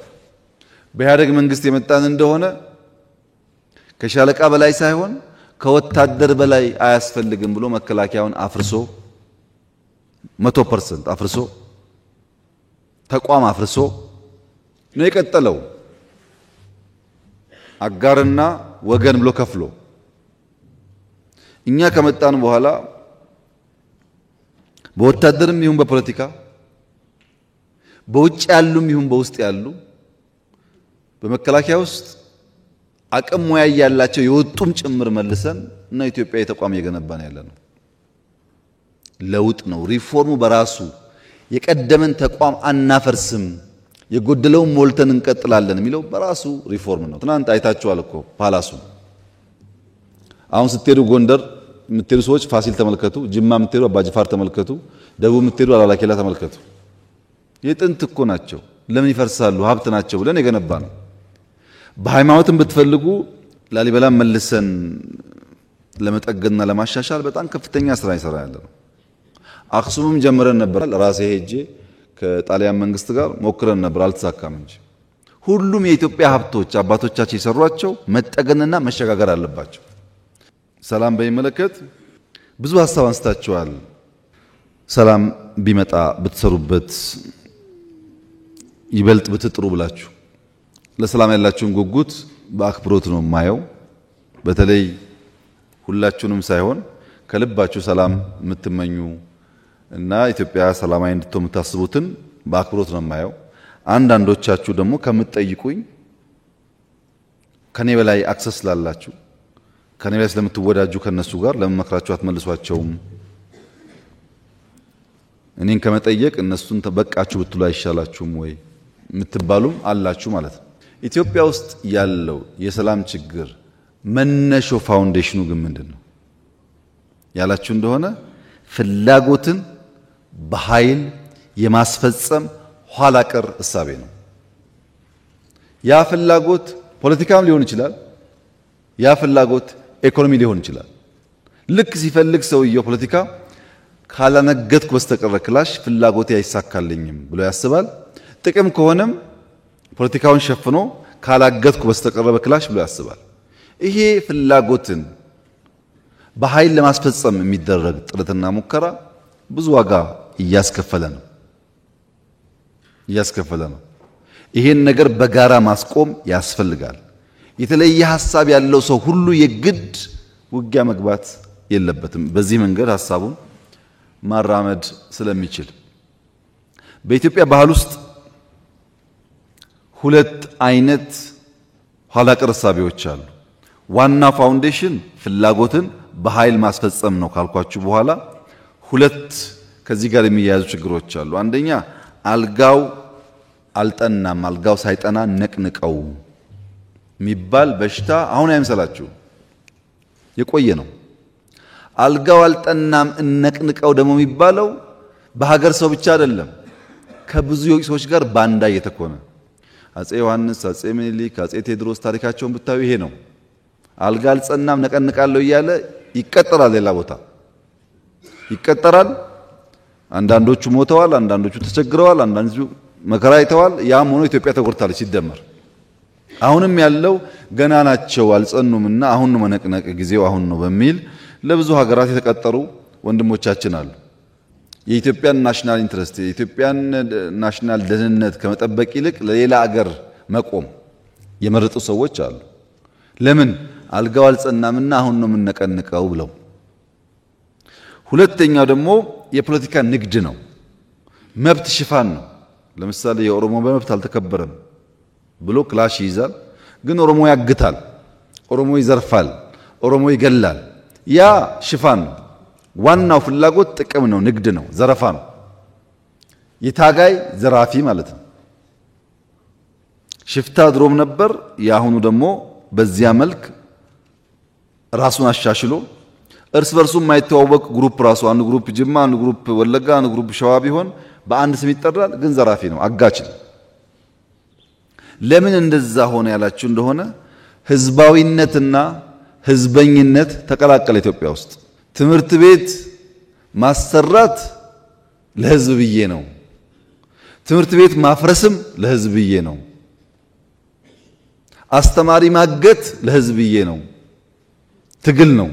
በኢህአደግ መንግስት የመጣን እንደሆነ ከሻለቃ በላይ ሳይሆን ከወታደር በላይ አያስፈልግም ብሎ መከላከያውን አፍርሶ 100% አፍርሶ ተቋም አፍርሶ ነው የቀጠለው። አጋርና ወገን ብሎ ከፍሎ እኛ ከመጣን በኋላ በወታደርም ይሁን በፖለቲካ በውጭ ያሉም ይሁን በውስጥ ያሉ በመከላከያ ውስጥ አቅም ሙያ ያላቸው የወጡም ጭምር መልሰን እና ኢትዮጵያ የተቋም እየገነባን ያለነው ለውጥ ነው። ሪፎርሙ በራሱ የቀደመን ተቋም አናፈርስም፣ የጎደለውን ሞልተን እንቀጥላለን የሚለው በራሱ ሪፎርም ነው። ትናንት አይታችኋል እኮ ፓላሱ። አሁን ስትሄዱ ጎንደር የምትሄዱ ሰዎች ፋሲል ተመልከቱ፣ ጅማ የምትሄዱ አባጅፋር ተመልከቱ፣ ደቡብ የምትሄዱ አላላኬላ ተመልከቱ። የጥንት እኮ ናቸው። ለምን ይፈርሳሉ? ሀብት ናቸው ብለን የገነባ ነው። በሃይማኖትም ብትፈልጉ ላሊበላ መልሰን ለመጠገንና ለማሻሻል በጣም ከፍተኛ ስራ ይሰራ ያለ ነው። አክሱምም ጀምረን ነበር። ራሴ ሄጄ ከጣሊያን መንግስት ጋር ሞክረን ነበር፣ አልተሳካም እንጂ ሁሉም የኢትዮጵያ ሀብቶች አባቶቻችን የሰሯቸው መጠገንና መሸጋገር አለባቸው። ሰላም በሚመለከት ብዙ ሀሳብ አንስታችኋል። ሰላም ቢመጣ ብትሰሩበት ይበልጥ ብትጥሩ ብላችሁ ለሰላም ያላችሁን ጉጉት በአክብሮት ነው ማየው። በተለይ ሁላችሁንም ሳይሆን ከልባችሁ ሰላም የምትመኙ እና ኢትዮጵያ ሰላማዊ እንድትሆን የምታስቡትን በአክብሮት ነው ማየው። አንዳንዶቻችሁ ደግሞ ከምትጠይቁኝ ከኔ በላይ አክሰስ ላላችሁ ከኔ በላይ ስለምትወዳጁ ከነሱ ጋር ለምን መክራችሁ አትመልሷቸውም? እኔን ከመጠየቅ እነሱን ተበቃችሁ ብትሉ አይሻላችሁም ወይ የምትባሉም አላችሁ ማለት ነው። ኢትዮጵያ ውስጥ ያለው የሰላም ችግር መነሾ ፋውንዴሽኑ ግን ምንድነው ያላችሁ እንደሆነ ፍላጎትን በኃይል የማስፈጸም ኋላ ቀር እሳቤ ነው። ያ ፍላጎት ፖለቲካም ሊሆን ይችላል፣ ያ ፍላጎት ኢኮኖሚ ሊሆን ይችላል። ልክ ሲፈልግ ሰውየው ፖለቲካ ካላነገትኩ በስተቀር ክላሽ ፍላጎቴ አይሳካልኝም ብሎ ያስባል። ጥቅም ከሆነም ፖለቲካውን ሸፍኖ ካላገትኩ በስተቀር በክላሽ ብሎ ያስባል። ይሄ ፍላጎትን በኃይል ለማስፈጸም የሚደረግ ጥረትና ሙከራ ብዙ ዋጋ እያስከፈለ ነው። ይሄን ነገር በጋራ ማስቆም ያስፈልጋል። የተለየ ሐሳብ ያለው ሰው ሁሉ የግድ ውጊያ መግባት የለበትም። በዚህ መንገድ ሐሳቡን ማራመድ ስለሚችል በኢትዮጵያ ባህል ውስጥ ሁለት አይነት ኋላ ቀር እሳቤዎች አሉ። ዋና ፋውንዴሽን ፍላጎትን በኃይል ማስፈጸም ነው ካልኳችሁ በኋላ ሁለት ከዚህ ጋር የሚያያዙ ችግሮች አሉ። አንደኛ አልጋው አልጠናም፣ አልጋው ሳይጠና ነቅንቀው የሚባል በሽታ አሁን አይምሰላችሁ፣ የቆየ ነው። አልጋው አልጠናም እነቅንቀው ደግሞ የሚባለው በሀገር ሰው ብቻ አይደለም፣ ከብዙ ሰዎች ጋር ባንዳ እየተኮነ አጼ ዮሐንስ፣ አጼ ምኒልክ፣ አጼ ቴዎድሮስ ታሪካቸውን ብታዩ ይሄ ነው። አልጋ አልጸናም ነቀንቃለሁ እያለ ይቀጠራል፣ ሌላ ቦታ ይቀጠራል። አንዳንዶቹ ሞተዋል፣ አንዳንዶቹ ተቸግረዋል፣ አንዳንዶቹ መከራ አይተዋል። ያም ሆኖ ኢትዮጵያ ተጎድታለች ሲደመር። አሁንም ያለው ገና ናቸው አልጸኑምና አሁን ነው መነቅነቅ ጊዜው አሁን ነው በሚል ለብዙ ሀገራት የተቀጠሩ ወንድሞቻችን አሉ። የኢትዮጵያን ናሽናል ኢንትረስት የኢትዮጵያን ናሽናል ደህንነት ከመጠበቅ ይልቅ ለሌላ አገር መቆም የመረጡ ሰዎች አሉ። ለምን አልጋው አልጸናምና አሁን ነው የምንነቀንቀው ብለው። ሁለተኛው ደግሞ የፖለቲካ ንግድ ነው፣ መብት ሽፋን ነው። ለምሳሌ የኦሮሞ መብት አልተከበረም ብሎ ክላሽ ይይዛል። ግን ኦሮሞ ያግታል፣ ኦሮሞ ይዘርፋል፣ ኦሮሞ ይገላል። ያ ሽፋን ነው። ዋናው ፍላጎት ጥቅም ነው፣ ንግድ ነው፣ ዘረፋ ነው። የታጋይ ዘራፊ ማለት ነው። ሽፍታ ድሮም ነበር። ያሁኑ ደግሞ በዚያ መልክ ራሱን አሻሽሎ እርስ በርሱ የማይተዋወቅ ግሩፕ ራሱ አንድ ግሩፕ ጅማ፣ አንድ ግሩፕ ወለጋ፣ አንድ ግሩፕ ሸዋ ቢሆን በአንድ ስም ይጠራል። ግን ዘራፊ ነው፣ አጋች ነው። ለምን እንደዛ ሆነ ያላችሁ እንደሆነ ህዝባዊነትና ህዝበኝነት ተቀላቀለ ኢትዮጵያ ውስጥ። ትምህርት ቤት ማሰራት ለህዝብ ብዬ ነው፣ ትምህርት ቤት ማፍረስም ለህዝብ ብዬ ነው፣ አስተማሪ ማገት ለህዝብ ብዬ ነው፣ ትግል ነው።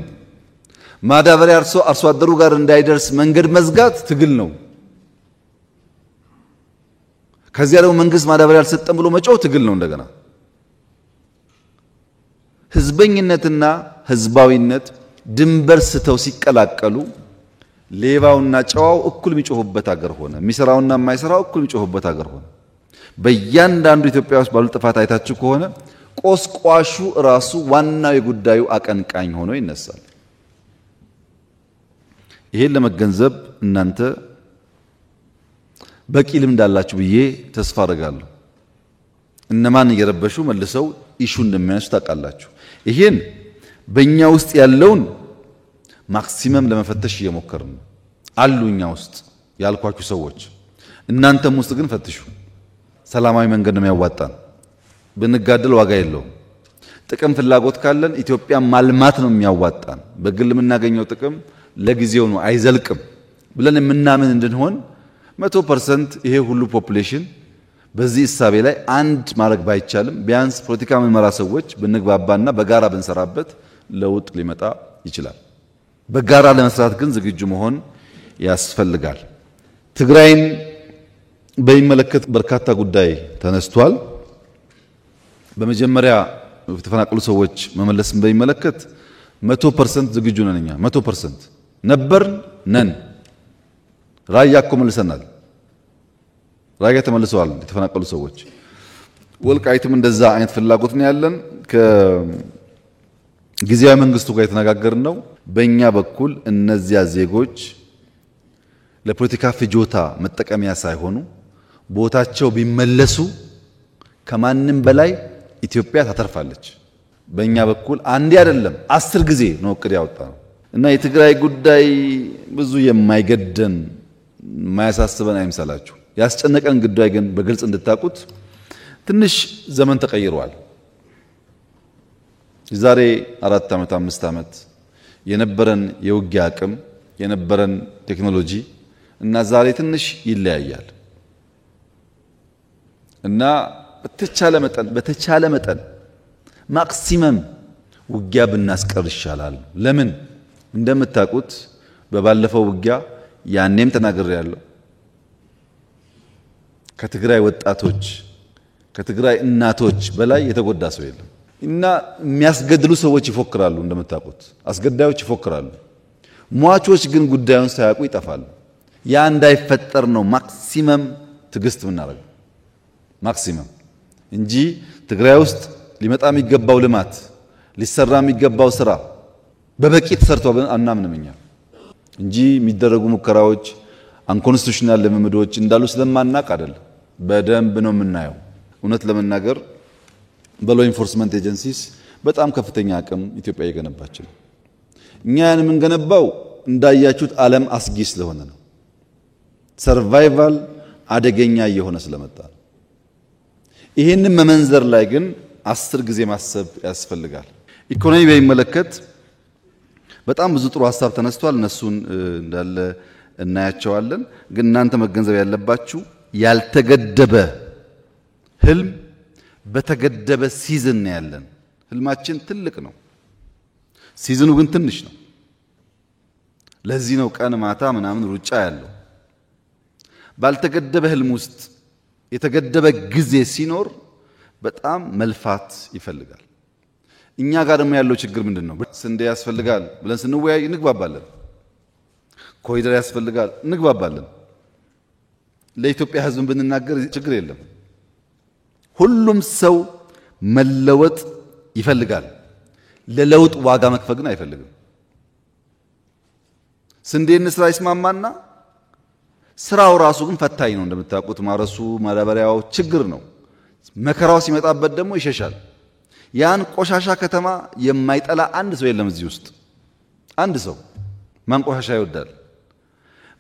ማዳበሪያ አርሶ አደሩ ጋር እንዳይደርስ መንገድ መዝጋት ትግል ነው። ከዚያ ደግሞ መንግስት ማዳበሪያ አልሰጠም ብሎ መጮህ ትግል ነው። እንደገና ህዝበኝነትና ህዝባዊነት ድንበር ስተው ሲቀላቀሉ ሌባውና ጨዋው እኩል የሚጮህበት ሀገር ሆነ። የሚሰራውና የማይሰራው እኩል የሚጮህበት ሀገር ሆነ። በእያንዳንዱ ኢትዮጵያ ውስጥ ባሉ ጥፋት አይታችሁ ከሆነ ቆስቋሹ ራሱ ዋናው የጉዳዩ አቀንቃኝ ሆኖ ይነሳል። ይሄን ለመገንዘብ እናንተ በቂ ልምድ አላችሁ ብዬ ተስፋ አደርጋለሁ። እነማን እየረበሹ መልሰው ኢሹ እንደሚያነሱ ታውቃላችሁ። ይሄን በእኛ ውስጥ ያለውን ማክሲመም ለመፈተሽ እየሞከርን ነው። አሉኛ ውስጥ ያልኳችሁ ሰዎች እናንተም ውስጥ ግን ፈትሹ። ሰላማዊ መንገድ ነው የሚያዋጣን። ብንጋደል ዋጋ የለውም። ጥቅም ፍላጎት ካለን ኢትዮጵያ ማልማት ነው የሚያዋጣን። በግል የምናገኘው ጥቅም ለጊዜው ነው አይዘልቅም ብለን የምናምን እንድንሆን 100% ይሄ ሁሉ ፖፑሌሽን በዚህ እሳቤ ላይ አንድ ማድረግ ባይቻልም ቢያንስ ፖለቲካ መመራ ሰዎች ብንግባባና በጋራ ብንሰራበት ለውጥ ሊመጣ ይችላል። በጋራ ለመስራት ግን ዝግጁ መሆን ያስፈልጋል። ትግራይን በሚመለከት በርካታ ጉዳይ ተነስቷል። በመጀመሪያ የተፈናቀሉ ሰዎች መመለስን በሚመለከት 100% ዝግጁ ነን። እኛ 100% ነን። ራያ እኮ መልሰናል። ራያ ተመልሰዋል የተፈናቀሉ ሰዎች። ወልቃይትም እንደዛ አይነት ፍላጎት ነው ያለን። ከጊዜያዊ መንግስቱ ጋር የተነጋገርን ነው። በእኛ በኩል እነዚያ ዜጎች ለፖለቲካ ፍጆታ መጠቀሚያ ሳይሆኑ ቦታቸው ቢመለሱ ከማንም በላይ ኢትዮጵያ ታተርፋለች። በእኛ በኩል አንዴ አይደለም 10 ጊዜ ነው እቅድ ያወጣነው እና የትግራይ ጉዳይ ብዙ የማይገደን የማያሳስበን አይምሰላችሁ። ያስጨነቀን ጉዳይ ግን በግልጽ እንድታቁት ትንሽ ዘመን ተቀይሯል። የዛሬ 4 ዓመት 5 ዓመት የነበረን የውጊያ አቅም የነበረን ቴክኖሎጂ እና ዛሬ ትንሽ ይለያያል እና በተቻለ መጠን ማክሲመም ውጊያ ብናስቀር ይሻላል። ለምን እንደምታቁት በባለፈው ውጊያ ያኔም ተናግሬያለሁ። ከትግራይ ወጣቶች ከትግራይ እናቶች በላይ የተጎዳ ሰው የለም እና የሚያስገድሉ ሰዎች ይፎክራሉ። እንደምታቁት አስገዳዮች ይፎክራሉ። ሟቾች ግን ጉዳዩን ሳያውቁ ይጠፋሉ። ያ እንዳይፈጠር ነው ማክሲመም ትግስት ምናደርገው ማክሲመም እንጂ ትግራይ ውስጥ ሊመጣ የሚገባው ልማት ሊሰራ የሚገባው ስራ በበቂ ተሰርቶ አናምንም እኛ እንጂ የሚደረጉ ሙከራዎች አንኮንስቲቱሽናል ልምምዶች እንዳሉ ስለማናቅ አይደለም። በደንብ ነው የምናየው። እውነት ለመናገር በሎ ኢንፎርስመንት ኤጀንሲስ በጣም ከፍተኛ አቅም ኢትዮጵያ እየገነባች ነው። እኛ ያን የምንገነባው እንዳያችሁት ዓለም አስጊ ስለሆነ ነው። ሰርቫይቫል አደገኛ እየሆነ ስለመጣ ነው። ይሄንን መመንዘር ላይ ግን 10 ጊዜ ማሰብ ያስፈልጋል። ኢኮኖሚ በሚመለከት በጣም ብዙ ጥሩ ሐሳብ ተነስቷል። እነሱን እንዳለ እናያቸዋለን። ግን እናንተ መገንዘብ ያለባችሁ ያልተገደበ ህልም በተገደበ ሲዝን ነው ያለን። ህልማችን ትልቅ ነው፣ ሲዝኑ ግን ትንሽ ነው። ለዚህ ነው ቀን ማታ ምናምን ሩጫ ያለው። ባልተገደበ ህልም ውስጥ የተገደበ ጊዜ ሲኖር በጣም መልፋት ይፈልጋል። እኛ ጋር ደግሞ ያለው ችግር ምንድነው? ስንዴ ያስፈልጋል ብለን ስንወያይ እንግባባለን። ኮሪደር ያስፈልጋል እንግባባለን። ለኢትዮጵያ ህዝብ ብንናገር ችግር የለም። ሁሉም ሰው መለወጥ ይፈልጋል። ለለውጥ ዋጋ መክፈል ግን አይፈልግም። ስንዴ እንስራ ይስማማና ስራው ራሱ ግን ፈታኝ ነው። እንደምታውቁት ማረሱ ማዳበሪያው ችግር ነው። መከራው ሲመጣበት ደግሞ ይሸሻል። ያን ቆሻሻ ከተማ የማይጠላ አንድ ሰው የለም እዚህ ውስጥ። አንድ ሰው ማን ቆሻሻ ይወዳል?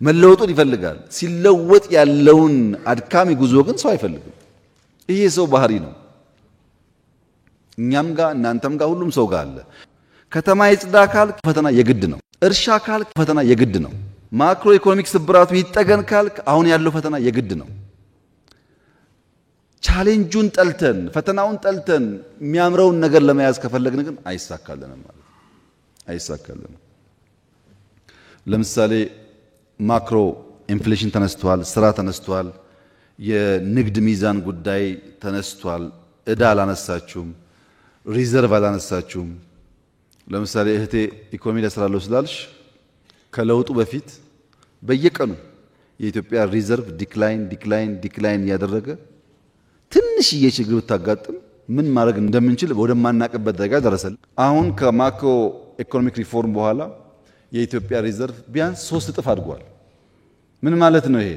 መለወጡን ይፈልጋል። ሲለወጥ ያለውን አድካሚ ጉዞ ግን ሰው አይፈልግም። ይሄ ሰው ባህሪ ነው። እኛም ጋር እናንተም ጋር ሁሉም ሰው ጋር አለ። ከተማ ይጽዳ ካልክ ፈተና የግድ ነው። እርሻ ካልክ ፈተና የግድ ነው። ማክሮ ኢኮኖሚክ ስብራቱ ይጠገን ካልክ አሁን ያለው ፈተና የግድ ነው። ቻሌንጁን ጠልተን ፈተናውን ጠልተን የሚያምረውን ነገር ለመያዝ ከፈለግን ግን አይሳካልንም ማለት። አይሳካልንም። ለምሳሌ ማክሮ ኢንፍሌሽን ተነስቷል፣ ስራ ተነስቷል፣ የንግድ ሚዛን ጉዳይ ተነስቷል። እዳ አላነሳችሁም፣ ሪዘርቭ አላነሳችሁም። ለምሳሌ እህቴ ኢኮኖሚ ላይ ስራለሁ ስላልሽ ከለውጡ በፊት በየቀኑ የኢትዮጵያ ሪዘርቭ ዲክላይን እያደረገ ትንሽዬ ችግር ብታጋጥም ምን ማድረግ እንደምንችል ወደማናቅበት ደረጃ ደረሰል። አሁን ከማክሮ ኢኮኖሚክ ሪፎርም በኋላ የኢትዮጵያ ሪዘርቭ ቢያንስ 3 እጥፍ አድጓል። ምን ማለት ነው ይሄ?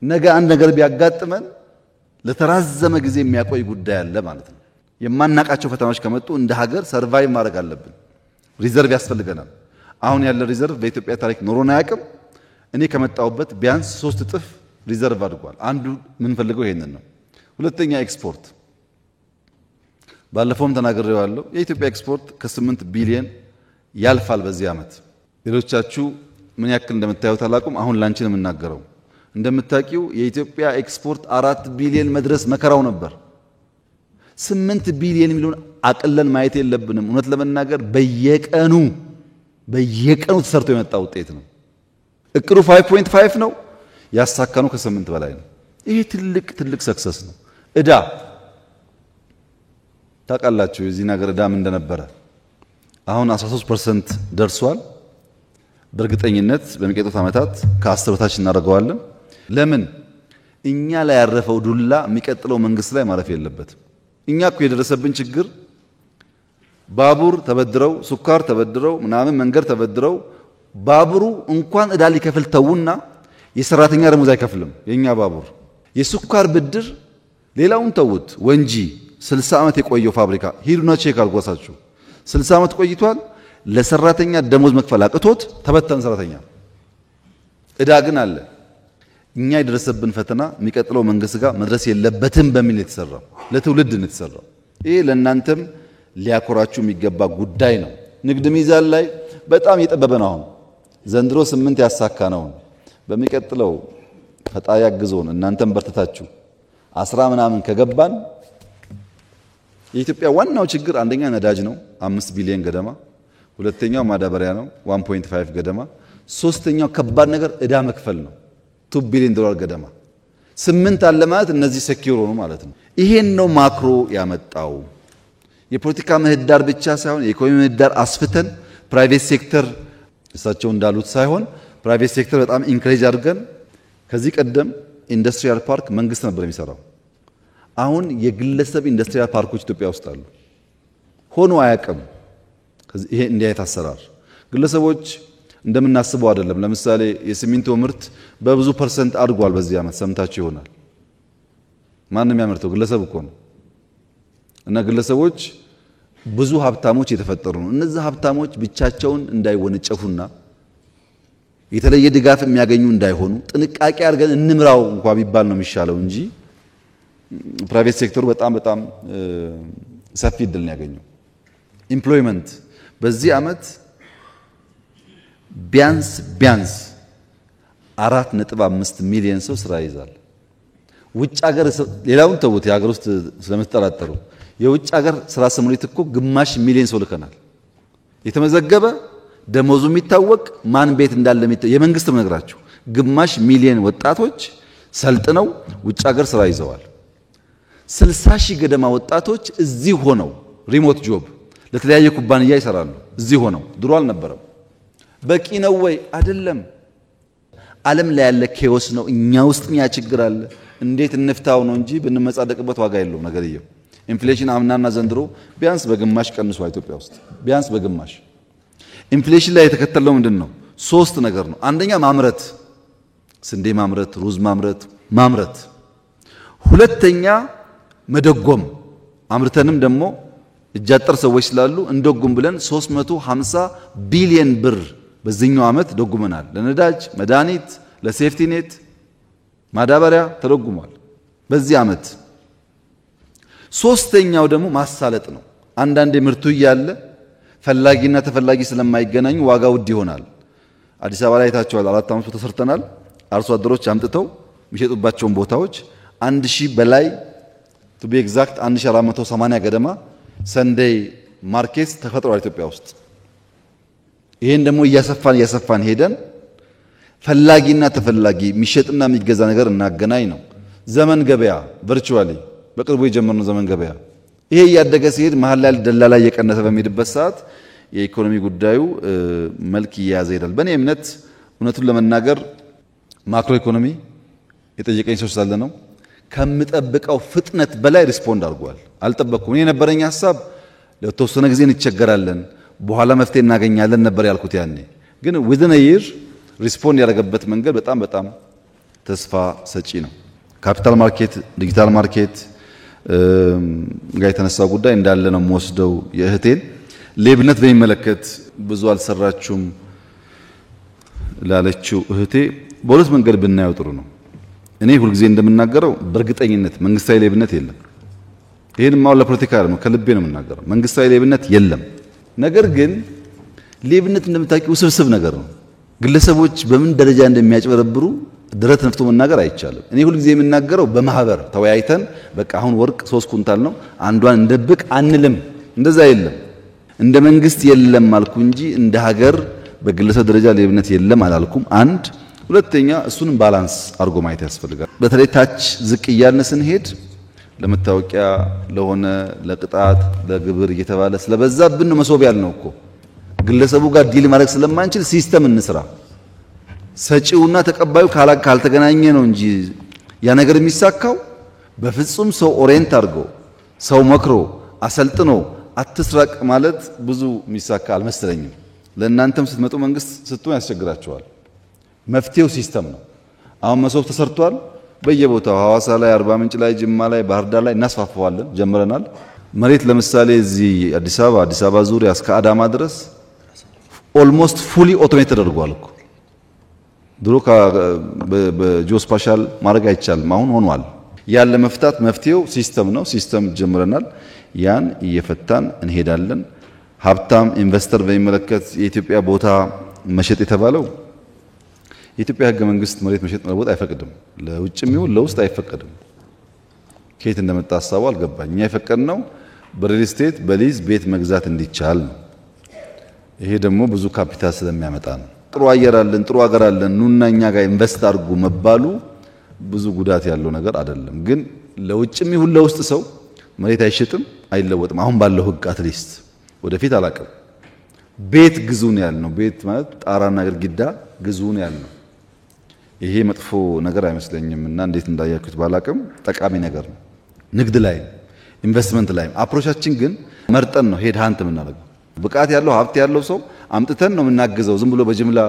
ነገ አንድ ነገር ቢያጋጥመን ለተራዘመ ጊዜ የሚያቆይ ጉዳይ አለ ማለት ነው። የማናቃቸው ፈተናዎች ከመጡ እንደ ሀገር ሰርቫይቭ ማድረግ አለብን። ሪዘርቭ ያስፈልገናል። አሁን ያለ ሪዘርቭ በኢትዮጵያ ታሪክ ኖሮን አያውቅም። እኔ ከመጣሁበት ቢያንስ 3 እጥፍ ሪዘርቭ አድጓል። አንዱ የምንፈልገው ይሄንን ነው። ሁለተኛ ኤክስፖርት፣ ባለፈውም ተናግሬዋለሁ። የኢትዮጵያ ኤክስፖርት ከ8 ቢሊዮን ያልፋል በዚህ ዓመት። ሌሎቻችሁ ምን ያክል እንደምታዩት አላውቅም። አሁን ላንቺ ነው የምናገረው። እንደምታውቂው የኢትዮጵያ ኤክስፖርት 4 ቢሊዮን መድረስ መከራው ነበር። 8 ቢሊዮን የሚሉን አቅለን ማየት የለብንም። እውነት ለመናገር በየቀኑ ተሰርቶ የመጣ ውጤት ነው። እቅዱ 5.5 ነው፣ ያሳካነው ከ8 በላይ ነው። ይሄ ትልቅ ሰክሰስ ነው። እዳ ታውቃላችሁ፣ የዚህ ነገር እዳም እንደነበረ አሁን 13% ደርሷል። በእርግጠኝነት በሚቀጥሉት ዓመታት ከ10 በታች እናደርገዋለን። ለምን? እኛ ላይ ያረፈው ዱላ የሚቀጥለው መንግስት ላይ ማረፍ የለበትም። እኛ እኮ የደረሰብን ችግር ባቡር ተበድረው፣ ሱካር ተበድረው፣ ምናምን መንገድ ተበድረው ባቡሩ እንኳን እዳ ሊከፍል ተውና የሰራተኛ ደሞዝ አይከፍልም። የኛ ባቡር የሱካር ብድር ሌላውን ተውት። ወንጂ 60 ዓመት የቆየው ፋብሪካ ሂዱና ቼክ አድርጓሳችሁ 60 ዓመት ቆይቷል። ለሰራተኛ ደሞዝ መክፈል አቅቶት ተበተን ሰራተኛ። እዳ ግን አለ። እኛ የደረሰብን ፈተና የሚቀጥለው መንግስት ጋር መድረስ የለበትም በሚል የተሰራው ለትውልድ ነው የተሰራው። ይሄ ለእናንተም ሊያኮራችሁ የሚገባ ጉዳይ ነው። ንግድ ሚዛን ላይ በጣም እየጠበበ ነው። አሁን ዘንድሮ 8 ያሳካ ነው። በሚቀጥለው ፈጣሪ ያግዞን እናንተም በርተታችሁ 10 ምናምን ከገባን የኢትዮጵያ ዋናው ችግር አንደኛ ነዳጅ ነው 5 ቢሊዮን ገደማ፣ ሁለተኛው ማዳበሪያ ነው 1.5 ገደማ፣ ሶስተኛው ከባድ ነገር እዳ መክፈል ነው 2 ቢሊዮን ዶላር ገደማ። 8 አለ ማለት እነዚህ ሴኪዩር ሆኑ ማለት ነው። ይሄን ነው ማክሮ ያመጣው። የፖለቲካ ምህዳር ብቻ ሳይሆን የኢኮኖሚ ምህዳር አስፍተን ፕራይቬት ሴክተር እሳቸው እንዳሉት ሳይሆን ፕራይቬት ሴክተር በጣም ኢንክሬጅ አድርገን ከዚህ ቀደም ኢንዱስትሪያል ፓርክ መንግስት ነበር የሚሰራው። አሁን የግለሰብ ኢንዱስትሪያል ፓርኮች ኢትዮጵያ ውስጥ አሉ። ሆኖ አያውቅም። ይሄ እንዲህ አይነት አሰራር ግለሰቦች እንደምናስበው አይደለም። ለምሳሌ የሲሚንቶ ምርት በብዙ ፐርሰንት አድጓል በዚህ ዓመት ሰምታችሁ ይሆናል። ማንም ያመርተው ግለሰብ እኮ ነው። እና ግለሰቦች ብዙ ሀብታሞች የተፈጠሩ ነው። እነዚህ ሀብታሞች ብቻቸውን እንዳይወነጨፉና የተለየ ድጋፍ የሚያገኙ እንዳይሆኑ ጥንቃቄ አድርገን እንምራው እንኳን ቢባል ነው የሚሻለው እንጂ ፕራይቬት ሴክተሩ በጣም ሰፊ እድል ነው ያገኘው። ኢምፕሎይመንት በዚህ ዓመት ቢያንስ 4.5 ሚሊዮን ሰው ስራ ይዛል። ውጭ ሀገር ሌላውን ተውት፣ የሀገር ውስጥ ስለምትጠራጠሩ የውጭ ሀገር ስራ ስምሪት እኮ ግማሽ ሚሊዮን ሰው ልከናል። የተመዘገበ ደሞዙ የሚታወቅ ማን ቤት እንዳለ የመንግስት ምነግራችሁ ግማሽ ሚሊዮን ወጣቶች ሰልጥነው ውጭ ሀገር ስራ ይዘዋል። 60 ሺህ ገደማ ወጣቶች እዚህ ሆነው ሪሞት ጆብ ለተለያየ ኩባንያ ይሰራሉ። እዚህ ሆነው ድሮ አልነበረም። በቂ ነው ወይ? አይደለም። ዓለም ላይ ያለ ኬዎስ ነው። እኛ ውስጥ ያ ችግር አለ። እንዴት እንፍታው ነው እንጂ ብንመጻደቅበት ዋጋ የለውም ነገርየው። ኢንፍሌሽን አምናና ዘንድሮ ቢያንስ በግማሽ ቀንሷል ኢትዮጵያ ውስጥ ቢያንስ በግማሽ። ኢንፍሌሽን ላይ የተከተለው ምንድነው? 3 ነገር ነው። አንደኛ ማምረት፣ ስንዴ ማምረት፣ ሩዝ ማምረት። ሁለተኛ መደጎም፣ አምርተንም ደግሞ እጃጠር ሰዎች ስላሉ እንደጎም ብለን 350 ቢሊዮን ብር በዚህኛው ዓመት ደጉመናል። ለነዳጅ፣ መድኃኒት፣ ለሴፍቲ ኔት ማዳበሪያ ተደጉሟል በዚህ ዓመት። ሶስተኛው ደግሞ ማሳለጥ ነው። አንዳንዴ ምርቱ እያለ ፈላጊና ተፈላጊ ስለማይገናኙ ዋጋ ውድ ይሆናል። አዲስ አበባ ላይ ታቸዋል 4 ዓመት ተሰርተናል። አርሶ አደሮች አምጥተው የሚሸጡባቸውን ቦታዎች 1000 በላይ to be exact 1480 ገደማ ሰንደይ ማርኬት ተፈጥሯል ኢትዮጵያ ውስጥ። ይሄን ደግሞ እያሰፋን ሄደን ፈላጊና ተፈላጊ የሚሸጥና የሚገዛ ነገር እናገናኝ ነው። ዘመን ገበያ ቨርቹዋሊ በቅርቡ የጀመርነው ዘመን ገበያ ይሄ እያደገ ሲሄድ መሀል ላይ ደላላ እየቀነሰ በሚሄድበት ሰዓት የኢኮኖሚ ጉዳዩ መልክ እየያዘ ይሄዳል። በእኔ እምነት እውነቱን ለመናገር ማክሮ ኢኮኖሚ የጠየቀኝ ሰው ስላለ ነው ከምጠብቀው ፍጥነት በላይ ሪስፖንድ አድርጓል። አልጠበቅኩም። እኔ የነበረኝ ሐሳብ ለተወሰነ ጊዜ እንቸገራለን በኋላ መፍትሄ እናገኛለን ነበር ያልኩት ያኔ። ግን within a year ሪስፖንድ ያደረገበት መንገድ በጣም ተስፋ ሰጪ ነው። ካፒታል ማርኬት፣ ዲጂታል ማርኬት ጋር የተነሳው ጉዳይ እንዳለ ነው የምወስደው። የእህቴን ሌብነት በሚመለከት ብዙ አልሰራችሁም ላለችው እህቴ በሁለት መንገድ ብናየው ጥሩ ነው። እኔ ሁልጊዜ እንደምናገረው በእርግጠኝነት መንግስታዊ ሌብነት የለም። ይሄን ማው ለፖለቲካ ነው ከልቤ ነው የምናገረው። መንግስታዊ ሌብነት የለም። ነገር ግን ሌብነት እንደምታውቂው ውስብስብ ነገር ነው። ግለሰቦች በምን ደረጃ እንደሚያጭበረብሩ ድረት ነፍቶ መናገር አይቻልም። እኔ ሁልጊዜ የምናገረው በማህበር ተወያይተን በቃ አሁን ወርቅ 3 ኩንታል ነው አንዷን እንደብቅ አንልም። እንደዛ የለም። እንደ መንግስት የለም አልኩ እንጂ እንደ ሀገር በግለሰብ ደረጃ ሌብነት የለም አላልኩም። አንድ ሁለተኛ እሱንም ባላንስ አድርጎ ማየት ያስፈልጋል። በተለይ ታች ዝቅ እያልን ስንሄድ ለመታወቂያ ለሆነ ለቅጣት ለግብር እየተባለ ስለበዛብን መሶብ ያልነው እኮ ግለሰቡ ጋር ዲል ማድረግ ስለማንችል ሲስተም እንስራ። ሰጪውና ተቀባዩ ካልተገናኘ ነው እንጂ ያ ነገር የሚሳካው በፍጹም ሰው ኦሪየንት አድርጎ ሰው መክሮ አሰልጥኖ አትስራቅ ማለት ብዙ የሚሳካ አልመሰለኝም። ለእናንተም ስትመጡ መንግስት ስትሆን ያስቸግራቸዋል። መፍትሄው ሲስተም ነው። አሁን መሶብ ተሰርቷል በየቦታው ሐዋሳ ላይ፣ አርባ ምንጭ ላይ፣ ጅማ ላይ፣ ባህር ዳር ላይ እናስፋፋዋለን ጀምረናል። መሬት ለምሳሌ እዚህ አዲስ አበባ ዙሪያ እስከ አዳማ ድረስ ኦልሞስት ፉሊ ኦቶሜት ተደርጓል እኮ። ድሮ በጂኦስፓሻል ማድረግ አይቻልም፣ አሁን ሆኗል። ያለ መፍታት መፍትሄው ሲስተም ነው። ሲስተም ጀምረናል። ያን እየፈታን እንሄዳለን። ሀብታም ኢንቨስተር በሚመለከት የኢትዮጵያ ቦታ መሸጥ የተባለው የኢትዮጵያ ሕገ መንግስት መሬት መሸጥ መለወጥ አይፈቅድም። ለውጭም ይሁን ለውስጥ አይፈቀድም። ከየት እንደመጣ ሐሳቡ አልገባኝ። እኛ የፈቀድነው በሪል ስቴት በሊዝ ቤት መግዛት እንዲቻል ነው። ይሄ ደግሞ ብዙ ካፒታል ስለሚያመጣ ነው። ጥሩ አየር አለን፣ ጥሩ ሀገር አለን፣ ኑና እኛ ጋር ኢንቨስት አድርጉ መባሉ ብዙ ጉዳት ያለው ነገር አይደለም። ግን ለውጭም ይሁን ለውስጥ ሰው መሬት አይሸጥም፣ አይለወጥም። አሁን ባለው ሕግ አትሊስት ወደፊት አላቅም። ቤት ግዙ ነው ያልነው። ቤት ማለት ጣራና ግድግዳ ግዙ ነው ያልነው። ይሄ መጥፎ ነገር አይመስለኝም እና እንዴት እንዳያችሁት ባላቅም ጠቃሚ ነገር ነው። ንግድ ላይ ኢንቨስትመንት ላይ አፕሮቻችን ግን መርጠን ነው ሄድ ሃንት የምናደርገው። ብቃት ያለው ሀብት ያለው ሰው አምጥተን ነው የምናግዘው። ዝም ብሎ በጅምላ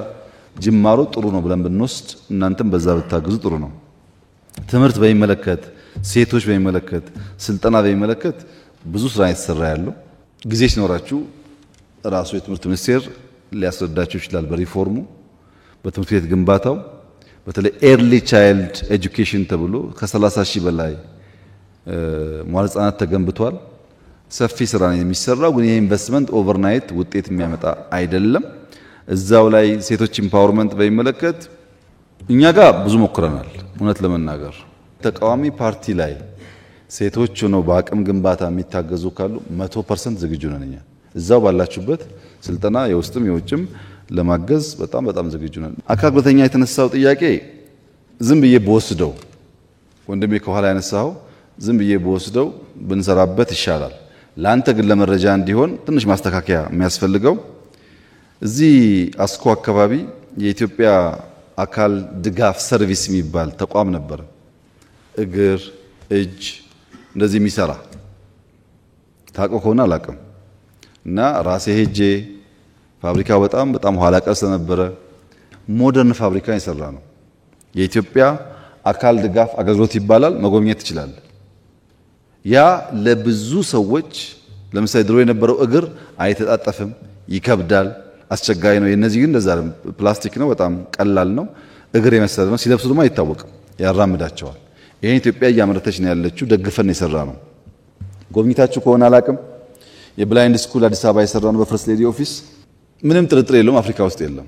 ጅማሮ ጥሩ ነው ብለን ብንወስድ እናንተም በዛ ብታግዙ ጥሩ ነው። ትምህርት በሚመለከት፣ ሴቶች በሚመለከት፣ ስልጠና በሚመለከት ብዙ ስራ የተሰራ ያለው ጊዜ ሲኖራችሁ ራሱ የትምህርት ሚኒስቴር ሊያስረዳችሁ ይችላል። በሪፎርሙ በትምህርት ቤት ግንባታው በተለይ ኤርሊ ቻይልድ ኤጁኬሽን ተብሎ ከ30 ሺህ በላይ መዋዕለ ሕጻናት ተገንብቷል። ሰፊ ስራ ነው የሚሰራው። ግን ይሄ ኢንቨስትመንት ኦቨርናይት ውጤት የሚያመጣ አይደለም። እዛው ላይ ሴቶች ኢምፓወርመንት በሚመለከት እኛ ጋር ብዙ ሞክረናል። እውነት ለመናገር ተቃዋሚ ፓርቲ ላይ ሴቶች ሆነው በአቅም ግንባታ የሚታገዙ ካሉ 100% ዝግጁ ነን። እኛ እዛው ባላችሁበት ስልጠና የውስጥም የውጭም ለማገዝ በጣም ዝግጁ ነን። አካል ጉዳተኛ የተነሳው ጥያቄ ዝም ብዬ በወስደው ወንድሜ ከኋላ ያነሳው ዝም ብዬ በወስደው ብንሰራበት ይሻላል። ላንተ ግን ለመረጃ እንዲሆን ትንሽ ማስተካከያ የሚያስፈልገው እዚህ አስኮ አካባቢ የኢትዮጵያ አካል ድጋፍ ሰርቪስ የሚባል ተቋም ነበር። እግር፣ እጅ እንደዚህ የሚሰራ ታቆ ከሆነ አላቅም እና ራሴ ሄጄ ፋብሪካው በጣም ኋላ ቀር ስለነበረ ሞደርን ፋብሪካ የሰራ ነው። የኢትዮጵያ አካል ድጋፍ አገልግሎት ይባላል። መጎብኘት ይችላል። ያ ለብዙ ሰዎች ለምሳሌ ድሮ የነበረው እግር አይተጣጠፍም፣ ይከብዳል፣ አስቸጋሪ ነው። የነዚህ ግን እንደዛ ፕላስቲክ ነው፣ በጣም ቀላል ነው። እግር የመሰለ ነው። ሲለብሱ ደግሞ አይታወቅም፣ ያራምዳቸዋል። ይሄን ኢትዮጵያ እያመረተች ነው ያለችው። ደግፈን የሰራ ነው። ጎብኝታችሁ ከሆነ አላቅም። የብላይንድ ስኩል አዲስ አበባ የሰራ ነው በፈርስት ሌዲ ኦፊስ። ምንም ጥርጥር የለውም አፍሪካ ውስጥ የለም።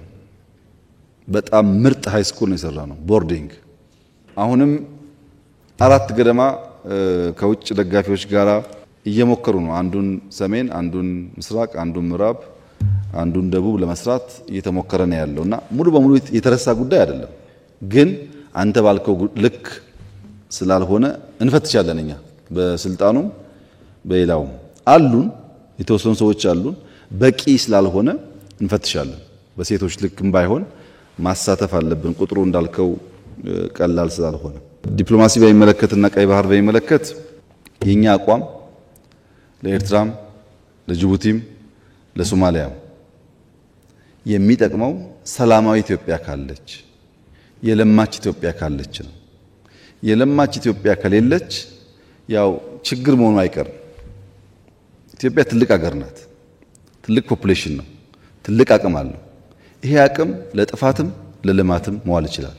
በጣም ምርጥ ሃይ ስኩል ነው የሰራ ነው። ቦርዲንግ አሁንም 4 ገደማ ከውጭ ደጋፊዎች ጋራ እየሞከሩ ነው። አንዱን ሰሜን፣ አንዱን ምስራቅ፣ አንዱን ምዕራብ፣ አንዱን ደቡብ ለመስራት እየተሞከረ ነው ያለውና ሙሉ በሙሉ የተረሳ ጉዳይ አይደለም። ግን አንተ ባልከው ልክ ስላልሆነ እንፈትሻለን። እኛ በስልጣኑም በሌላውም አሉን የተወሰኑ ሰዎች አሉን። በቂ ስላልሆነ እንፈትሻለን። በሴቶች ልክም ባይሆን ማሳተፍ አለብን። ቁጥሩ እንዳልከው ቀላል ስላልሆነ ዲፕሎማሲ በሚመለከትና ቀይ ባህር በሚመለከት የኛ አቋም ለኤርትራም ለጅቡቲም ለሶማሊያም የሚጠቅመው ሰላማዊ ኢትዮጵያ ካለች የለማች ኢትዮጵያ ካለች ነው። የለማች ኢትዮጵያ ከሌለች ያው ችግር መሆኑ አይቀርም። ኢትዮጵያ ትልቅ ሀገር ናት። ትልቅ ፖፑሌሽን ነው። ትልቅ አቅም አለው። ይሄ አቅም ለጥፋትም ለልማትም መዋል ይችላል።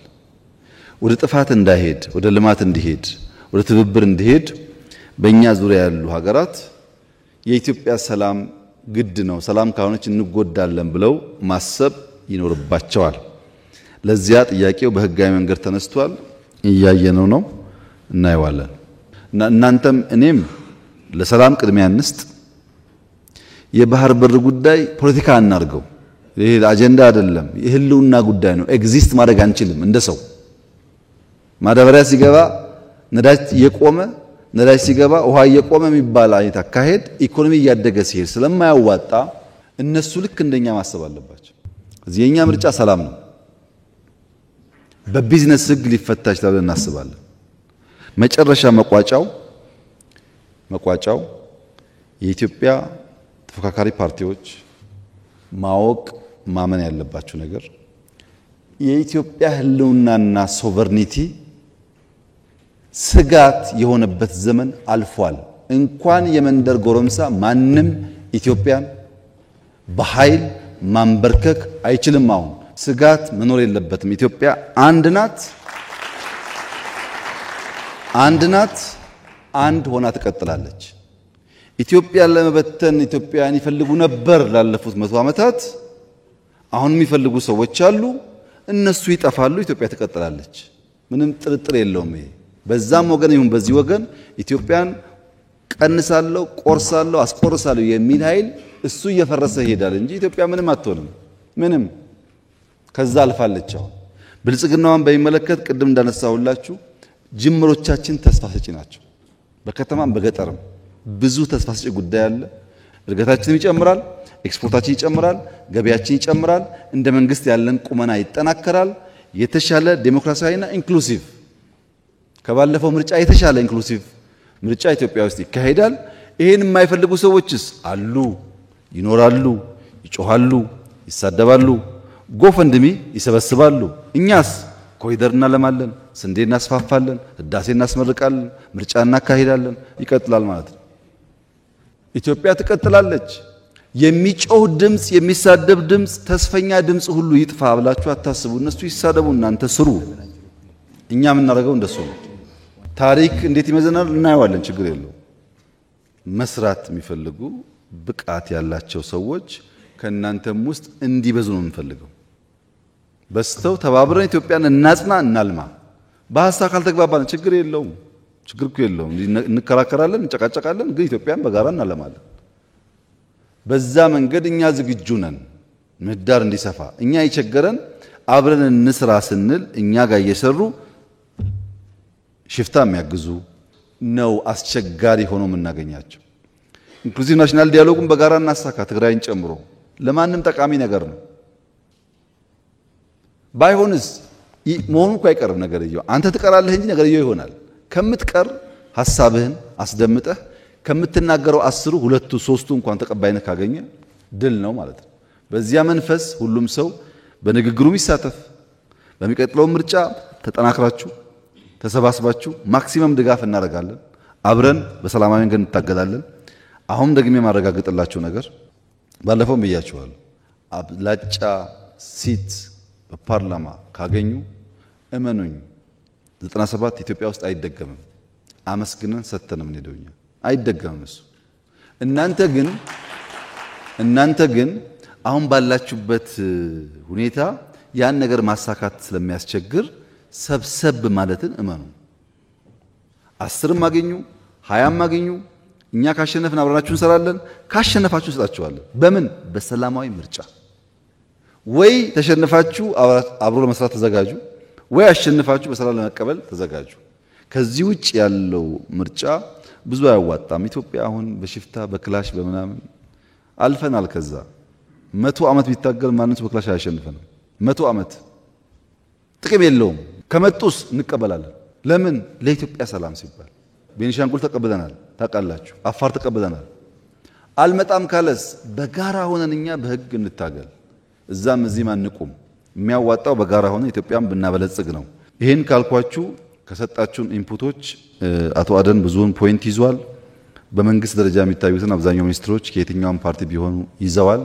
ወደ ጥፋት እንዳይሄድ ወደ ልማት እንዲሄድ ወደ ትብብር እንዲሄድ በእኛ ዙሪያ ያሉ ሀገራት የኢትዮጵያ ሰላም ግድ ነው፣ ሰላም ካልሆነች እንጎዳለን ብለው ማሰብ ይኖርባቸዋል። ለዚያ ጥያቄው በህጋዊ መንገድ ተነስቷል። እያየነው ነው፣ እናየዋለን። እናንተም እኔም ለሰላም ቅድሚያ እንስጥ። የባህር በር ጉዳይ ፖለቲካ አናርገው። ይሄ አጀንዳ አይደለም፣ የህልውና ጉዳይ ነው። ኤግዚስት ማድረግ አንችልም። እንደ ሰው ማዳበሪያ ሲገባ ነዳጅ እየቆመ ነዳጅ ሲገባ ውሃ እየቆመ የሚባል አይነት አካሄድ ኢኮኖሚ እያደገ ሲሄድ ስለማያዋጣ እነሱ ልክ እንደኛ ማሰብ አለባቸው። እዚህ የኛ ምርጫ ሰላም ነው። በቢዝነስ ህግ ሊፈታ ይችላል እናስባለን። መጨረሻ መቋጫው የኢትዮጵያ ተፎካካሪ ፓርቲዎች ማወቅ ማመን ያለባቸው ነገር የኢትዮጵያ ህልውናና ሶቨርኒቲ ስጋት የሆነበት ዘመን አልፏል። እንኳን የመንደር ጎረምሳ ማንም ኢትዮጵያን በኃይል ማንበርከክ አይችልም። አሁን ስጋት መኖር የለበትም። ኢትዮጵያ አንድ ናት፣ አንድ ሆና ትቀጥላለች። ኢትዮጵያን ለመበተን ኢትዮጵያን ይፈልጉ ነበር ላለፉት 100 ዓመታት። አሁን የሚፈልጉ ሰዎች አሉ። እነሱ ይጠፋሉ፣ ኢትዮጵያ ትቀጥላለች። ምንም ጥርጥር የለውም። ይሄ በዛም ወገን ይሁን በዚህ ወገን ኢትዮጵያን ቀንሳለሁ፣ ቆርሳለሁ፣ አስቆርሳለሁ የሚል ኃይል እሱ እየፈረሰ ይሄዳል እንጂ ኢትዮጵያ ምንም አትሆንም። ምንም ከዛ አልፋለች። አሁን ብልጽግናዋን በሚመለከት ቅድም እንዳነሳሁላችሁ ጅምሮቻችን ተስፋ ሰጪ ናቸው። በከተማም በገጠርም ብዙ ተስፋ ሰጪ ጉዳይ አለ። እድገታችንም ይጨምራል፣ ኤክስፖርታችን ይጨምራል፣ ገበያችን ይጨምራል፣ እንደ መንግስት ያለን ቁመና ይጠናከራል። የተሻለ ዴሞክራሲያዊና ኢንክሉሲቭ ከባለፈው ምርጫ የተሻለ ኢንክሉሲቭ ምርጫ ኢትዮጵያ ውስጥ ይካሄዳል። ይሄን የማይፈልጉ ሰዎችስ አሉ፣ ይኖራሉ፣ ይጮሃሉ፣ ይሳደባሉ፣ ጎፈንድሚ ይሰበስባሉ። እኛስ ኮሪደር እናለማለን፣ ስንዴ እናስፋፋለን፣ ህዳሴ እናስመርቃለን፣ ምርጫ እናካሂዳለን። ይቀጥላል ማለት ነው። ኢትዮጵያ ትቀጥላለች። የሚጮህ ድምጽ፣ የሚሳደብ ድምጽ፣ ተስፈኛ ድምጽ ሁሉ ይጥፋ ብላችሁ አታስቡ። እነሱ ይሳደቡ፣ እናንተ ስሩ። እኛ የምናደርገው እንደሱ ነው። ታሪክ እንዴት ይመዘናል እናየዋለን። ችግር የለው። መስራት የሚፈልጉ ብቃት ያላቸው ሰዎች ከእናንተም ውስጥ እንዲበዙ ነው የምንፈልገው። በስተው ተባብረን ኢትዮጵያን እናጽና፣ እናልማ። በሐሳብ ካልተግባባን ችግር የለውም። ችግር እኮ የለውም። እንከራከራለን፣ እንጨቃጨቃለን፣ ግን ኢትዮጵያን በጋራ እናለማለን። በዛ መንገድ እኛ ዝግጁ ነን። ምህዳር እንዲሰፋ እኛ ይቸገረን አብረን እንስራ ስንል እኛ ጋር እየሰሩ ሽፍታ የሚያግዙ ነው አስቸጋሪ ሆኖ የምናገኛቸው። ኢንክሉሲቭ ናሽናል ዲያሎጉን በጋራ እናሳካ፣ ትግራይን ጨምሮ ለማንም ጠቃሚ ነገር ነው። ባይሆንስ መሆኑ እኮ አይቀርም። ነገርየው አንተ ትቀራለህ እንጂ ነገርየው ይሆናል። ከምትቀር ሐሳብህን አስደምጠህ ከምትናገረው 10 2 3 እንኳን ተቀባይነት ካገኘ ድል ነው ማለት ነው። በዚያ መንፈስ ሁሉም ሰው በንግግሩም ይሳተፍ። በሚቀጥለው ምርጫ ተጠናክራችሁ ተሰባስባችሁ ማክሲመም ድጋፍ እናደርጋለን። አብረን በሰላማዊ መንገድ እንታገላለን። አሁን ደግሜ ማረጋግጥላችሁ ነገር ባለፈው ብያችኋለሁ። አብላጫ ሲት በፓርላማ ካገኙ እመኑኝ 97 ኢትዮጵያ ውስጥ አይደገምም። አመስግነን ሰተንም እንሄደውኛ አይደገምም እሱ። እናንተ ግን አሁን ባላችሁበት ሁኔታ ያን ነገር ማሳካት ስለሚያስቸግር ሰብሰብ ማለትን እመኑ። 10ም አገኙ 20ም አገኙ እኛ ካሸነፍን አብረናችሁ እንሰራለን ካሸነፋችሁ እንሰጣችኋለን በምን በሰላማዊ ምርጫ ወይ ተሸነፋችሁ አብሮ ለመስራት ተዘጋጁ ወይ አሸነፋችሁ በሰላም ለመቀበል ተዘጋጁ ከዚህ ውጭ ያለው ምርጫ ብዙ አያዋጣም ኢትዮጵያ አሁን በሽፍታ በክላሽ በመናምን አልፈናል ከዛ 100 ዓመት ቢታገል ማንንስ በክላሽ አያሸንፈንም 100 ዓመት ጥቅም የለውም ከመጡስ እንቀበላለን ለምን ለኢትዮጵያ ሰላም ሲባል ቤኒሻንጉል ተቀበለናል ታቃላችሁ አፋር ተቀበለናል አልመጣም ካለስ በጋራ ሆነንኛ በህግ እንታገል እዛም እዚህ ማንቁም የሚያዋጣው በጋራ ሆነ ኢትዮጵያን ብናበለጽግ ነው ይሄን ካልኳችሁ ከሰጣችሁን ኢንፑቶች አቶ አደን ብዙውን ፖይንት ይዟል በመንግስት ደረጃ የሚታዩትን አብዛኛው ሚኒስትሮች ከየትኛውም ፓርቲ ቢሆኑ ይዘዋል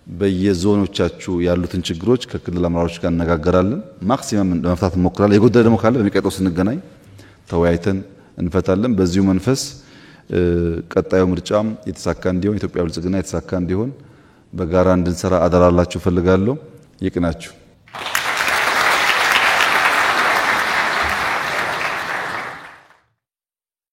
በየዞኖቻችሁ ያሉትን ችግሮች ከክልል አመራሮች ጋር እንነጋገራለን ማክሲመም ለመፍታት እንሞክራለን የጎደለ ደግሞ ካለ በሚቀጥለው ስንገናኝ ተወያይተን እንፈታለን በዚሁ መንፈስ ቀጣዩ ምርጫም የተሳካ እንዲሆን ኢትዮጵያ ብልጽግና የተሳካ እንዲሆን በጋራ እንድንሰራ አደራላችሁ ፈልጋለሁ ይቅናችሁ